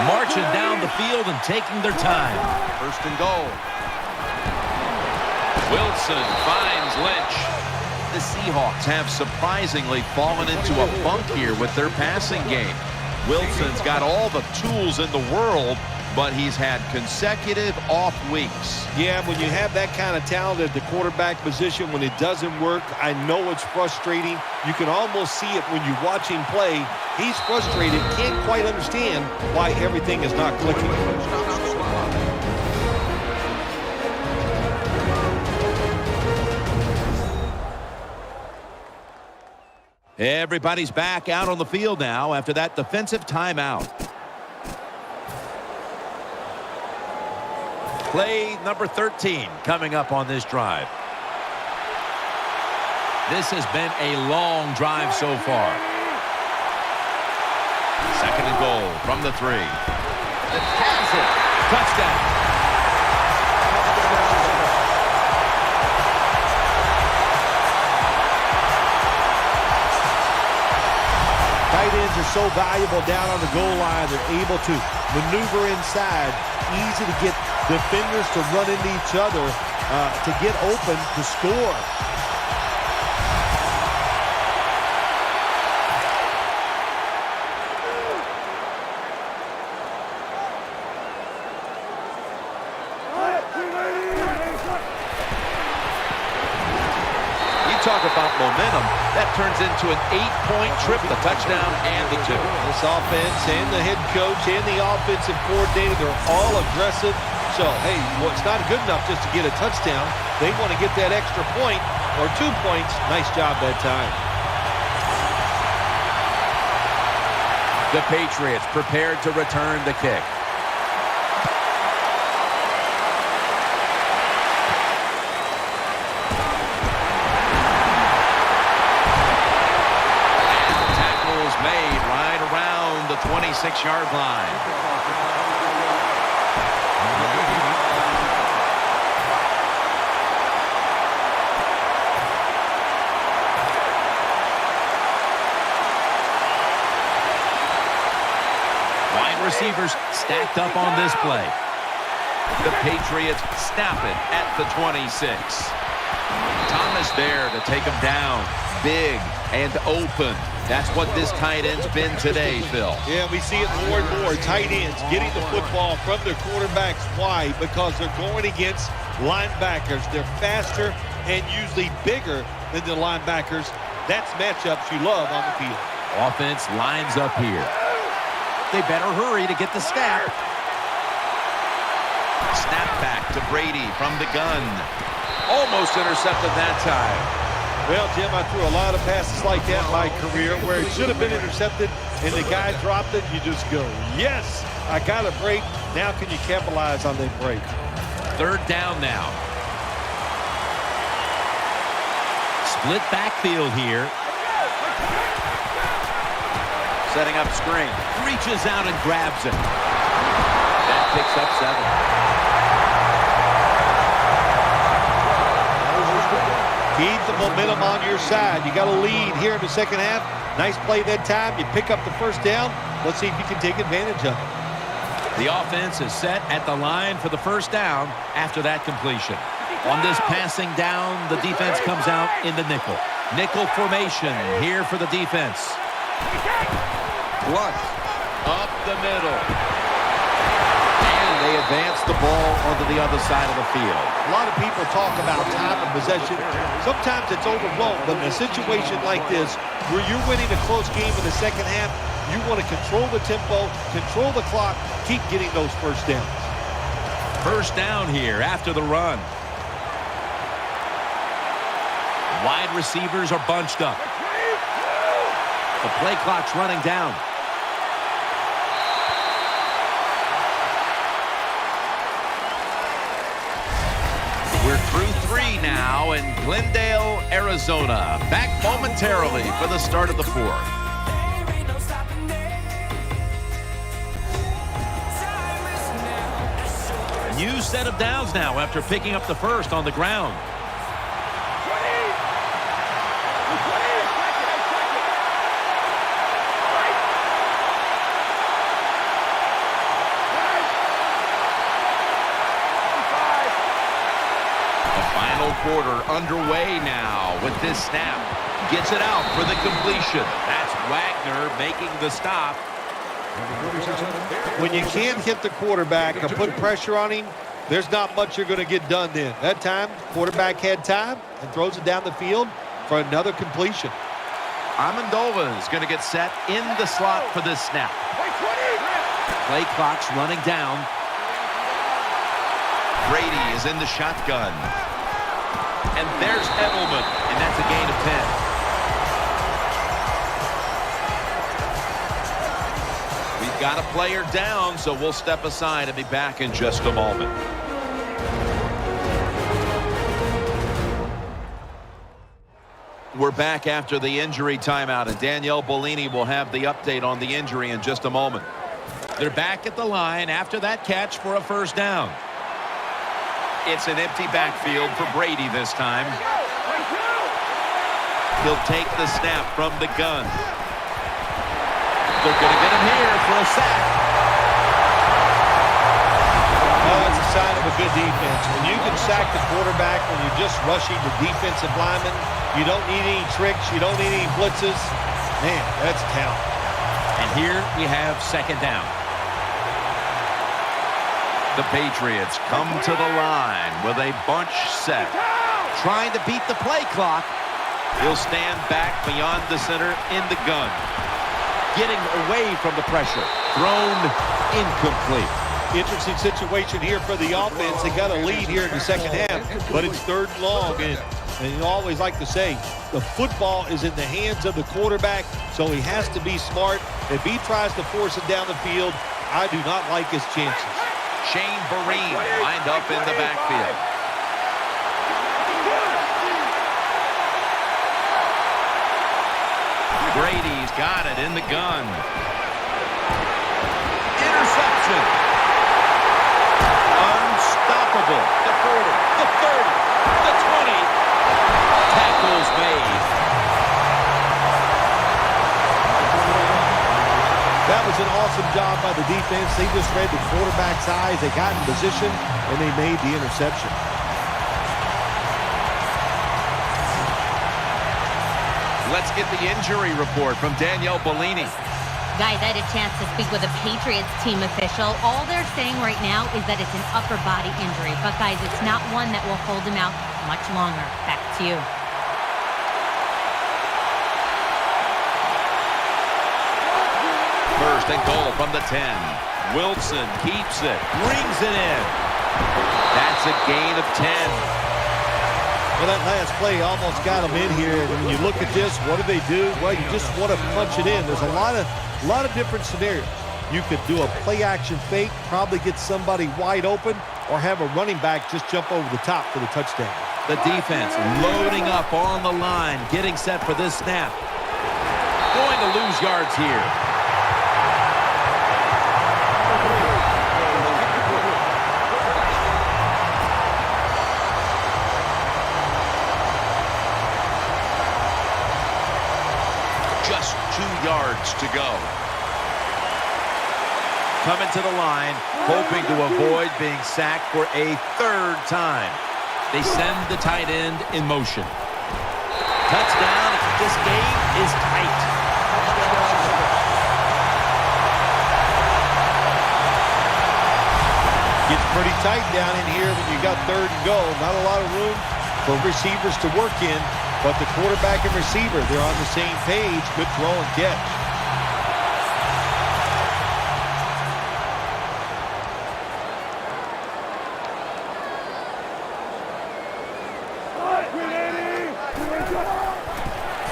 Marching down the field and taking their time. First and goal. Wilson finds Lynch. The Seahawks have surprisingly fallen into a funk here with their passing game. Wilson's got all the tools in the world, but he's had consecutive off weeks. Yeah, when you have that kind of talent at the quarterback position, when it doesn't work, I know it's frustrating. You can almost see it when you watch him play. He's frustrated, can't quite understand why everything is not clicking. Everybody's back out on the field now after that defensive timeout. Play number 13 coming up on this drive. This has been a long drive so far. Second and goal from the 3. It has it. Touchdown. Tight ends are so valuable down on the goal line. They're able to maneuver inside. Easy to get defenders to run into each other to get open to score. Talk about momentum. That turns into an 8-point trip, the touchdown and the 2. This offense and the head coach and the offensive coordinator, they're all aggressive. So, hey, well, it's not good enough just to get a touchdown. They want to get that extra point or 2 points. Nice job that time. The Patriots prepared to return the kick. Made right around the 26-yard line. Wide receivers stacked up on this play. The Patriots snap it at the 26. Thomas there to take him down. Big and open. That's what this tight end's been today, Phil. Yeah, we see it more and more. Tight ends getting the football from their quarterbacks. Why? Because they're going against linebackers. They're faster and usually bigger than the linebackers. That's matchups you love on the field. Offense lines up here. They better hurry to get the snap. Snap back to Brady from the gun. Almost intercepted that time. Well, Jim, I threw a lot of passes like that in my career where it should have been intercepted and the guy dropped it. You just go, yes, I got a break. Now can you capitalize on that break? Third down now. Split backfield here. Setting up screen. Reaches out and grabs it. That picks up 7. Keep the momentum on your side. You got a lead here in the second half. Nice play that time. You pick up the first down. Let's see if you can take advantage of it. The offense is set at the line for the first down after that completion. On this passing down, the defense comes out in the nickel. Nickel formation here for the defense. Blunt up the middle. They advance the ball onto the other side of the field. A lot of people talk about time of possession. Sometimes it's overblown, but in a situation like this, where you're winning a close game in the second half, you want to control the tempo, control the clock, keep getting those first downs. First down here after the run. Wide receivers are bunched up. The play clock's running down. We're through 3 now in Glendale, Arizona. Back momentarily for the start of the 4th. New set of downs now after picking up the first on the ground. Quarter underway now with this snap. Gets it out for the completion. That's Wagner making the stop. When you can't hit the quarterback or put pressure on him, there's not much you're going to get done then. That time, quarterback had time and throws it down the field for another completion. Amendola is going to get set in the slot for this snap. Play clock's running down. Brady is in the shotgun. And there's Edelman, and that's a gain of 10. We've got a player down, so we'll step aside and be back in just a moment. We're back after the injury timeout, and Danielle Bellini will have the update on the injury in just a moment. They're back at the line after that catch for a first down. It's an empty backfield for Brady this time. He'll take the snap from the gun. They're going to get him here for a sack. Oh, it's a sign of a good defense. When you can sack the quarterback when you're just rushing the defensive lineman, you don't need any tricks, you don't need any blitzes. Man, that's talent. And here we have second down. The Patriots come to the line with a bunch set. Trying to beat the play clock. He'll stand back beyond the center in the gun. Getting away from the pressure. Thrown incomplete. Interesting situation here for the offense. They got a lead here in the second half, but it's third and long. And you always like to say, the football is in the hands of the quarterback, so he has to be smart. If he tries to force it down the field, I do not like his chances. Shane Vereen lined up in the backfield. Brady's got it in the gun. Interception. Unstoppable. The 40, the 30, the 20. Tackles made. That was an awesome job by the defense. They just read the quarterback's eyes. They got in position, and they made the interception. Let's get the injury report from Danielle Bellini. Guys, I had a chance to speak with a Patriots team official. All they're saying right now is that it's an upper body injury. But, guys, it's not one that will hold him out much longer. Back to you. First and goal from the 10. Wilson keeps it, brings it in. That's a gain of 10. Well, that last play almost got them in here. And when you look at this, what do? Well, you just want to punch it in. There's a lot of different scenarios. You could do a play-action fake, probably get somebody wide open, or have a running back just jump over the top for the touchdown. The defense loading up on the line, getting set for this snap. Going to lose yards here. Just 2 yards to go. Coming to the line, hoping to avoid being sacked for a third time. They send the tight end in motion. Touchdown. This game is tight. Gets pretty tight down in here when you got third and goal. Not a lot of room for receivers to work in. But the quarterback and receiver, they're on the same page. Good throw and catch.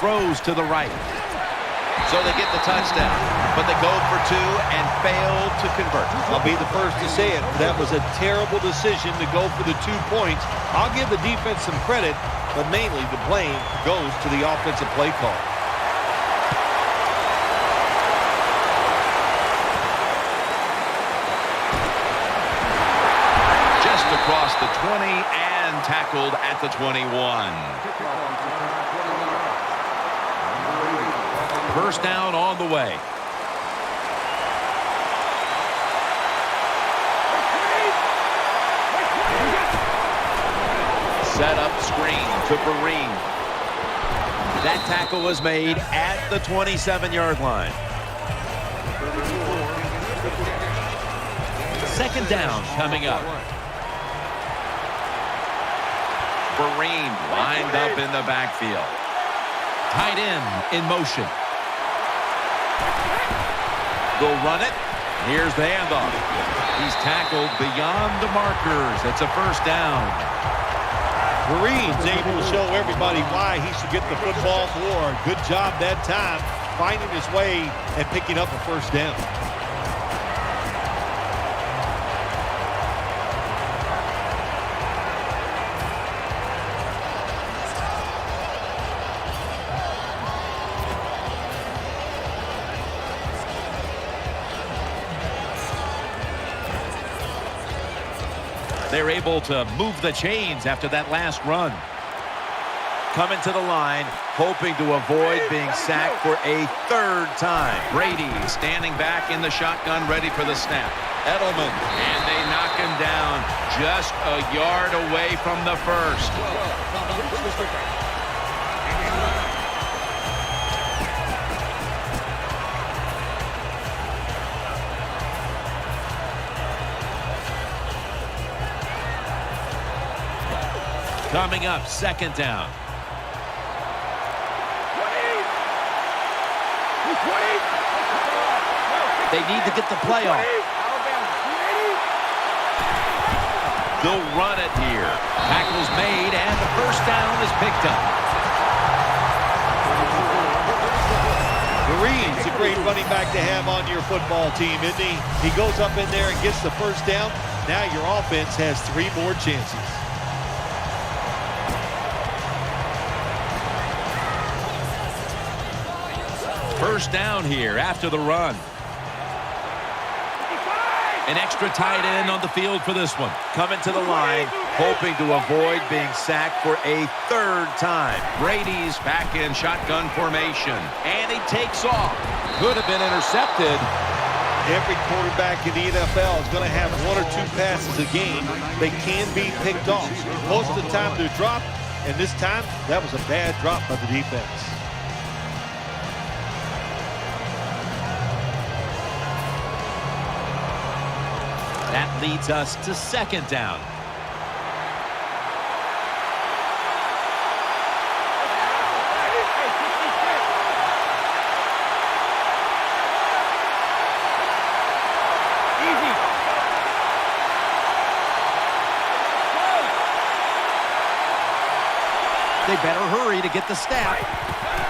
Throws to the right. So they get the touchdown. But they go for 2 and fail to convert. I'll be the first to say it. That was a terrible decision to go for the 2 points. I'll give the defense some credit, but mainly the blame goes to the offensive play call. Just across the 20 and tackled at the 21. First down on the way. Set up screen to Vereen. That tackle was made at the 27-yard line. Second down coming up. Vereen lined up in the backfield. Tight end in motion. They'll run it. Here's the handoff. He's tackled beyond the markers. It's a first down. Vereen's able to show everybody why he should get the football more. Good job that time, finding his way and picking up a first down. They're able to move the chains after that last run. Coming to the line, hoping to avoid being sacked for a third time. Brady standing back in the shotgun, ready for the snap. Edelman, and they knock him down just a yard away from the first. Coming up, second down. They need to get the play off. They'll run it here. Tackle's made, and the first down is picked up. Green's a great running back to have on your football team, isn't he? He goes up in there and gets the first down. Now your offense has 3 more chances. First down here after the run. An extra tight end on the field for this one. Coming to the line, hoping to avoid being sacked for a third time. Brady's back in shotgun formation, and he takes off. Could have been intercepted. Every quarterback in the NFL is going to have 1 or 2 passes a game that can be picked off. Most of the time they're dropped, and this time that was a bad drop by the defense. That leads us to second down. They better hurry to get the snap.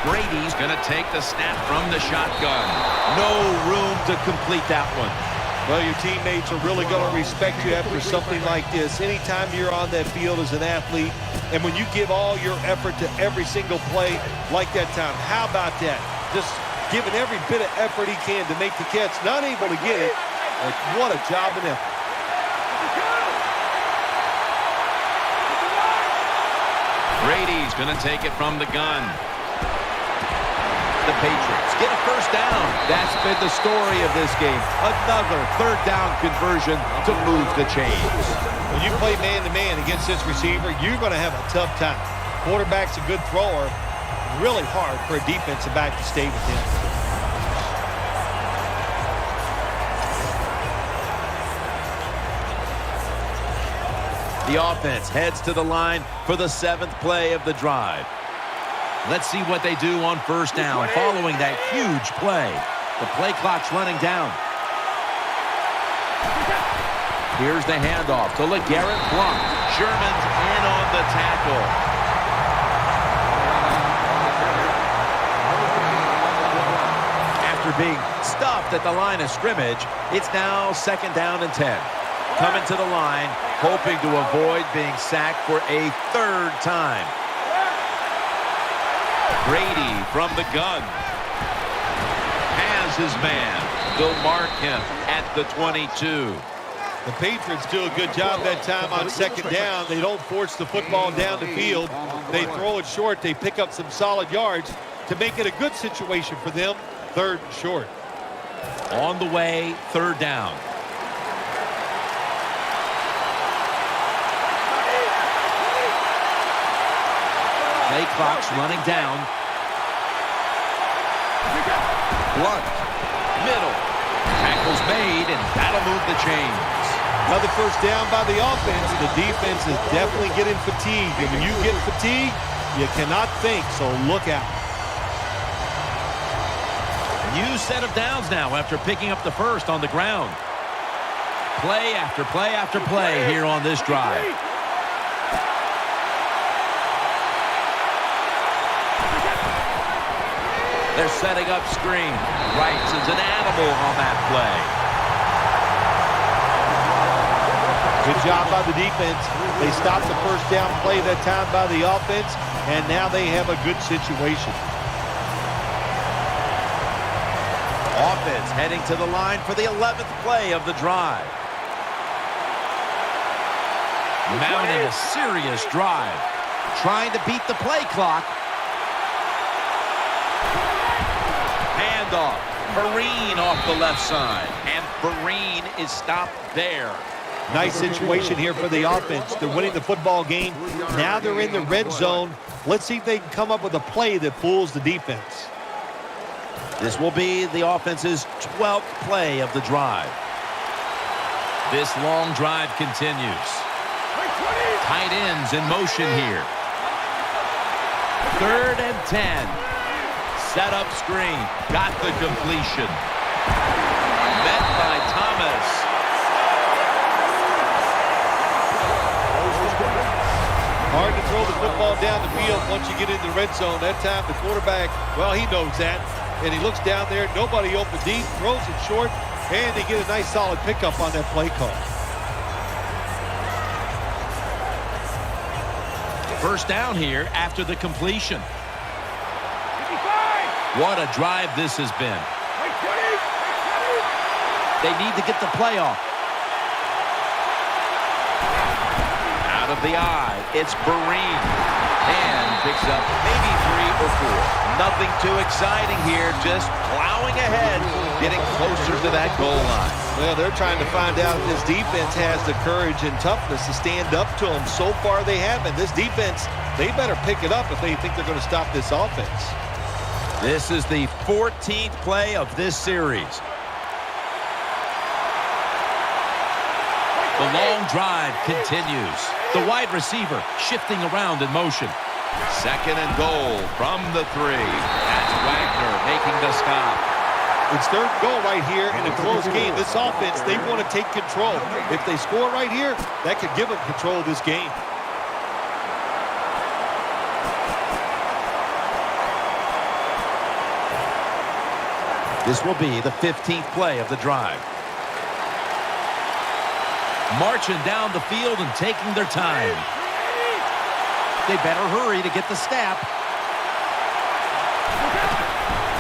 Brady's going to take the snap from the shotgun. No room to complete that one. Well, your teammates are really going to respect you after something like this. Anytime you're on that field as an athlete, and when you give all your effort to every single play like that time, how about that? Just giving every bit of effort he can to make the catch, not able to get it. Like, what a job and effort. Brady's going to take it from the gun. The Patriots get a first down. That's been the story of this game. Another third down conversion to move the chains. When you play man-to-man against this receiver, you're going to have a tough time. Quarterback's a good thrower. Really hard for a defensive back to stay with him. The offense heads to the line for the 7th play of the drive. Let's see what they do on first down following that huge play. The play clock's running down. Here's the handoff to LeGarrette Blount. Sherman's in on the tackle. After being stopped at the line of scrimmage, it's now second down and 10. Coming to the line, hoping to avoid being sacked for a third time. Brady from the gun. Has his man. They'll mark him at the 22. The Patriots do a good job that time on second down. They don't force the football down the field. They throw it short. They pick up some solid yards to make it a good situation for them. Third and short. On the way, third down. Play clock's running down. Blunt. Middle. Tackle's made, and that'll move the chains. Another first down by the offense. The defense is definitely getting fatigued. And when you get fatigued, you cannot think, so look out. New set of downs now after picking up the first on the ground. Play after play after play here on this drive. They're setting up screen. Wrights is an animal on that play. Good job by the defense. They stopped the first down play that time by the offense, and now they have a good situation. Offense heading to the line for the 11th play of the drive. Mounting a serious drive. Trying to beat the play clock. Handoff. Vereen off the left side. And Vereen is stopped there. Nice situation here for the offense. They're winning the football game. Now they're in the red zone. Let's see if they can come up with a play that fools the defense. This will be the offense's 12th play of the drive. This long drive continues. Tight ends in motion here. 3rd and 10. Set up screen. Got the completion. Met by Thomas. Hard to throw the football down the field once you get in the red zone. That time the quarterback, well, he knows that. And he looks down there, nobody open deep, throws it short, and they get a nice solid pickup on that play call. First down here after the completion. What a drive this has been. They need to get the play off. Out of the eye, it's Vereen. And picks up maybe 3 or 4. Nothing too exciting here, just plowing ahead, getting closer to that goal line. Well, they're trying to find out if this defense has the courage and toughness to stand up to them. So far they haven't. This defense, they better pick it up if they think they're going to stop this offense. This is the 14th play of this series. The long drive continues. The wide receiver shifting around in motion. 2nd and goal from the 3. That's Wagner making the stop. It's 3rd and goal right here in a close game. This offense, they want to take control. If they score right here, that could give them control of this game. This will be the 15th play of the drive. Marching down the field and taking their time. They better hurry to get the snap.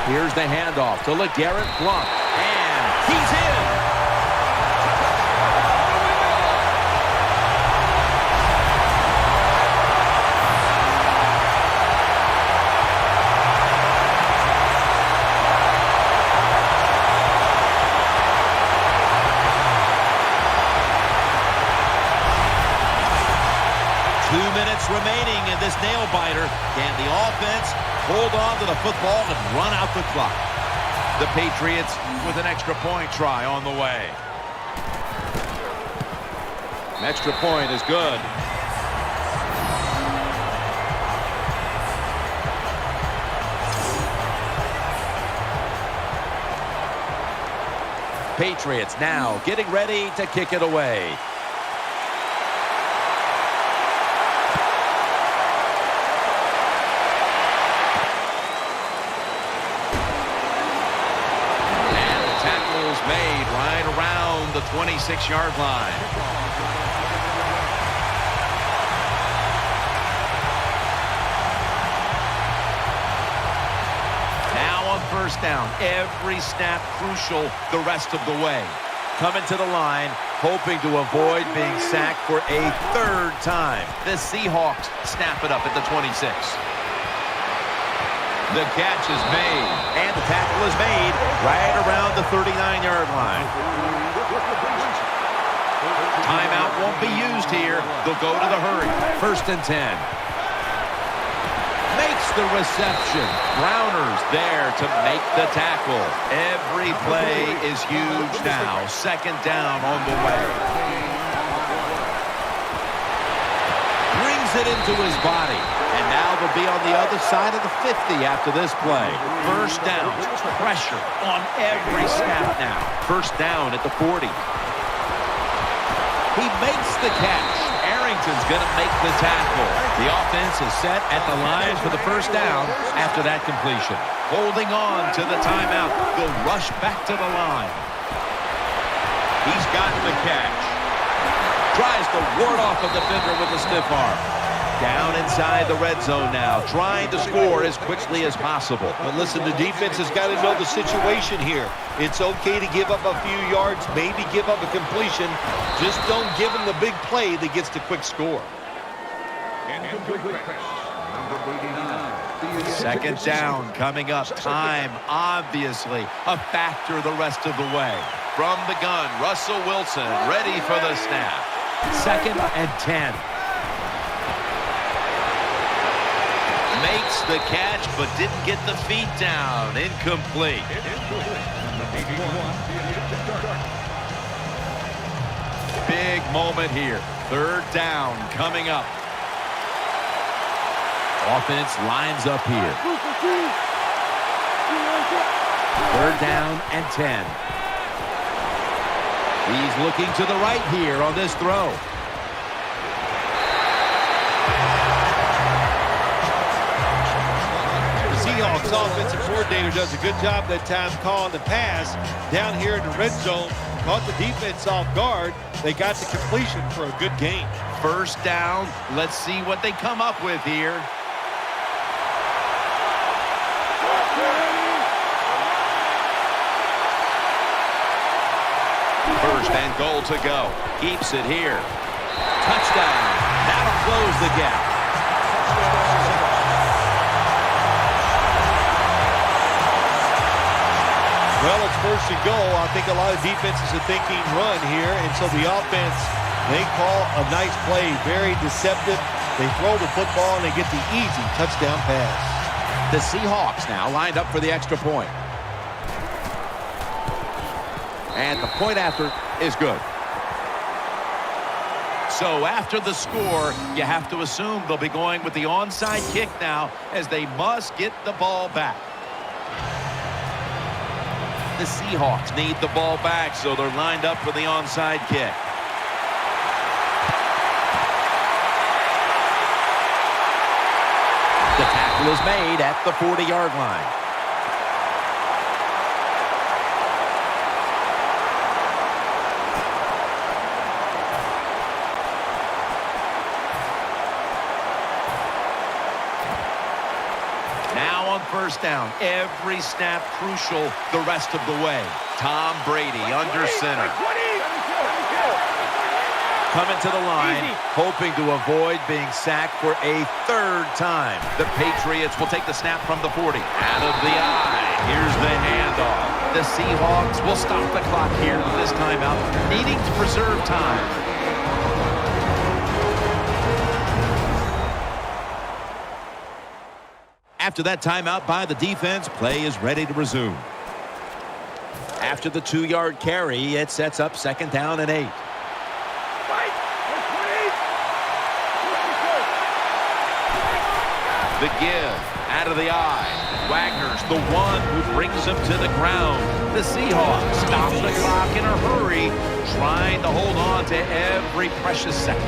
Here's the handoff to LeGarrette Blount. And he's in. 2 minutes remaining in this nail-biter. Can the offense hold on to the football and run out the clock? The Patriots with an extra point try on the way. An extra point is good. Patriots now getting ready to kick it away. Made right around the 26-yard line. Now on 1st down, every snap crucial the rest of the way. Coming to the line, hoping to avoid being sacked for a 3rd time. The Seahawks snap it up at the 26. The catch is made, and the tackle is made right around the 39-yard line. Timeout won't be used here. They'll go to the hurry. 1st and 10. Makes the reception. Browner's there to make the tackle. Every play is huge now. 2nd down on the way. Brings it into his body. And now they'll be on the other side of the 50 after this play. 1st down. Pressure on every snap now. 1st down at the 40. He makes the catch. Arrington's going to make the tackle. The offense is set at the line for the 1st down after that completion. Holding on to the timeout. They'll rush back to the line. He's got the catch. Tries to ward off a defender with a stiff arm. Down inside the red zone now, trying to score as quickly as possible. But listen, the defense has got to know the situation here. It's okay to give up a few yards, maybe give up a completion. Just don't give them the big play that gets the quick score. Second down coming up. Time, obviously, a factor the rest of the way. From the gun, Russell Wilson ready for the snap. 2nd and 10. Makes the catch, but didn't get the feet down. Incomplete. Big moment here. 3rd down coming up. Offense lines up here. 3rd down and 10. He's looking to the right here on this throw. Seahawks offensive coordinator does a good job that time calling the pass down here in the red zone. Caught the defense off guard. They got the completion for a good gain. 1st down. Let's see what they come up with here. 1st and goal to go. Keeps it here. Touchdown. That'll close the gap. Well, it's 1st and goal. I think a lot of defenses are thinking run here, and so the offense, they call a nice play, very deceptive. They throw the football, and they get the easy touchdown pass. The Seahawks now lined up for the extra point. And the point after is good. So after the score, you have to assume they'll be going with the onside kick now, as they must get the ball back. The Seahawks need the ball back, so they're lined up for the onside kick. The tackle is made at the 40-yard line. Now on 1st down, every snap crucial the rest of the way. Tom Brady under center. Coming to the line, hoping to avoid being sacked for a 3rd time. The Patriots will take the snap from the 40. Out of the eye. Here's the handoff. The Seahawks will stop the clock here with this timeout, needing to preserve time. After that timeout by the defense, play is ready to resume. After the 2-yard carry, it sets up 2nd down and 8. The give, out of the eye. Wagner's the one who brings him to the ground. The Seahawks stop the clock in a hurry, trying to hold on to every precious second.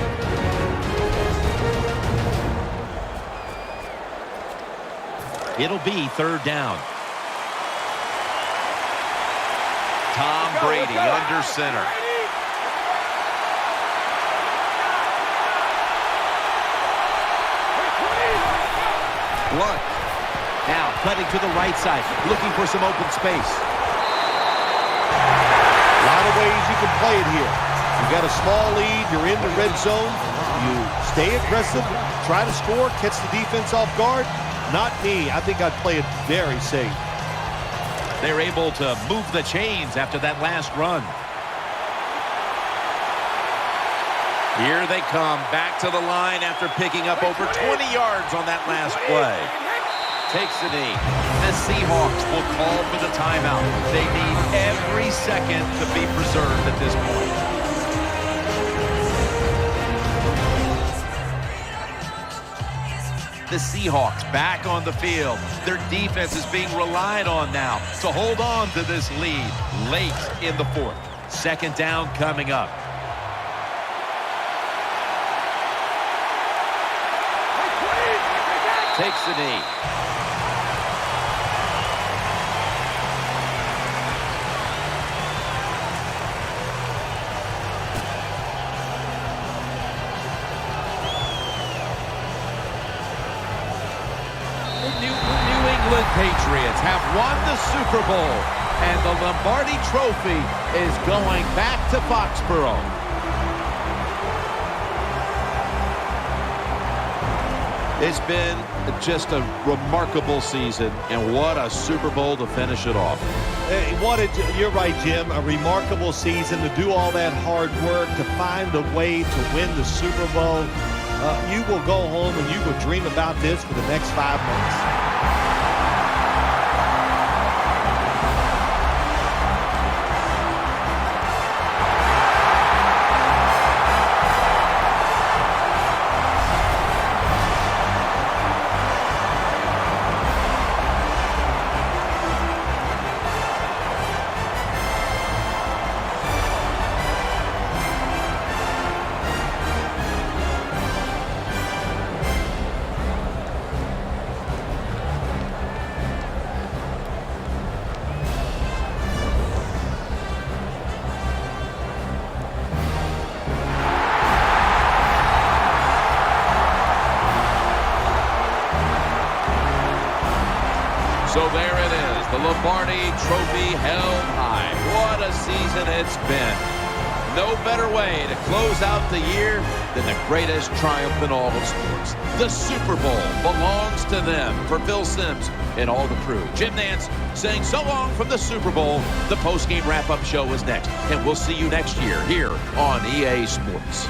It'll be 3rd down. Tom Brady under center. Blunt. Now cutting to the right side, looking for some open space. A lot of ways you can play it here. You got a small lead, you're in the red zone. You stay aggressive, try to score, catch the defense off guard. Not me. I think I'd play it very safe. They're able to move the chains after that last run. Here they come back to the line after picking up over 20 yards on that last play. Takes the knee. The Seahawks will call for the timeout. They need every second to be preserved at this point. The Seahawks back on the field. Their defense is being relied on now to hold on to this lead late in the 4th. 2nd down coming up. Takes the knee. Patriots have won the Super Bowl, and the Lombardi Trophy is going back to Foxborough. It's been just a remarkable season, and what a Super Bowl to finish it off. You're right, Jim. A remarkable season to do all that hard work, to find a way to win the Super Bowl. You will go home and you will dream about this for the next 5 months. So there it is, the Lombardi Trophy held high. What a season it's been. No better way to close out the year than the greatest triumph in all of sports. The Super Bowl belongs to them. For Phil Simms and all the crew, Jim Nance saying so long from the Super Bowl. The post-game wrap-up show is next, and we'll see you next year here on EA Sports.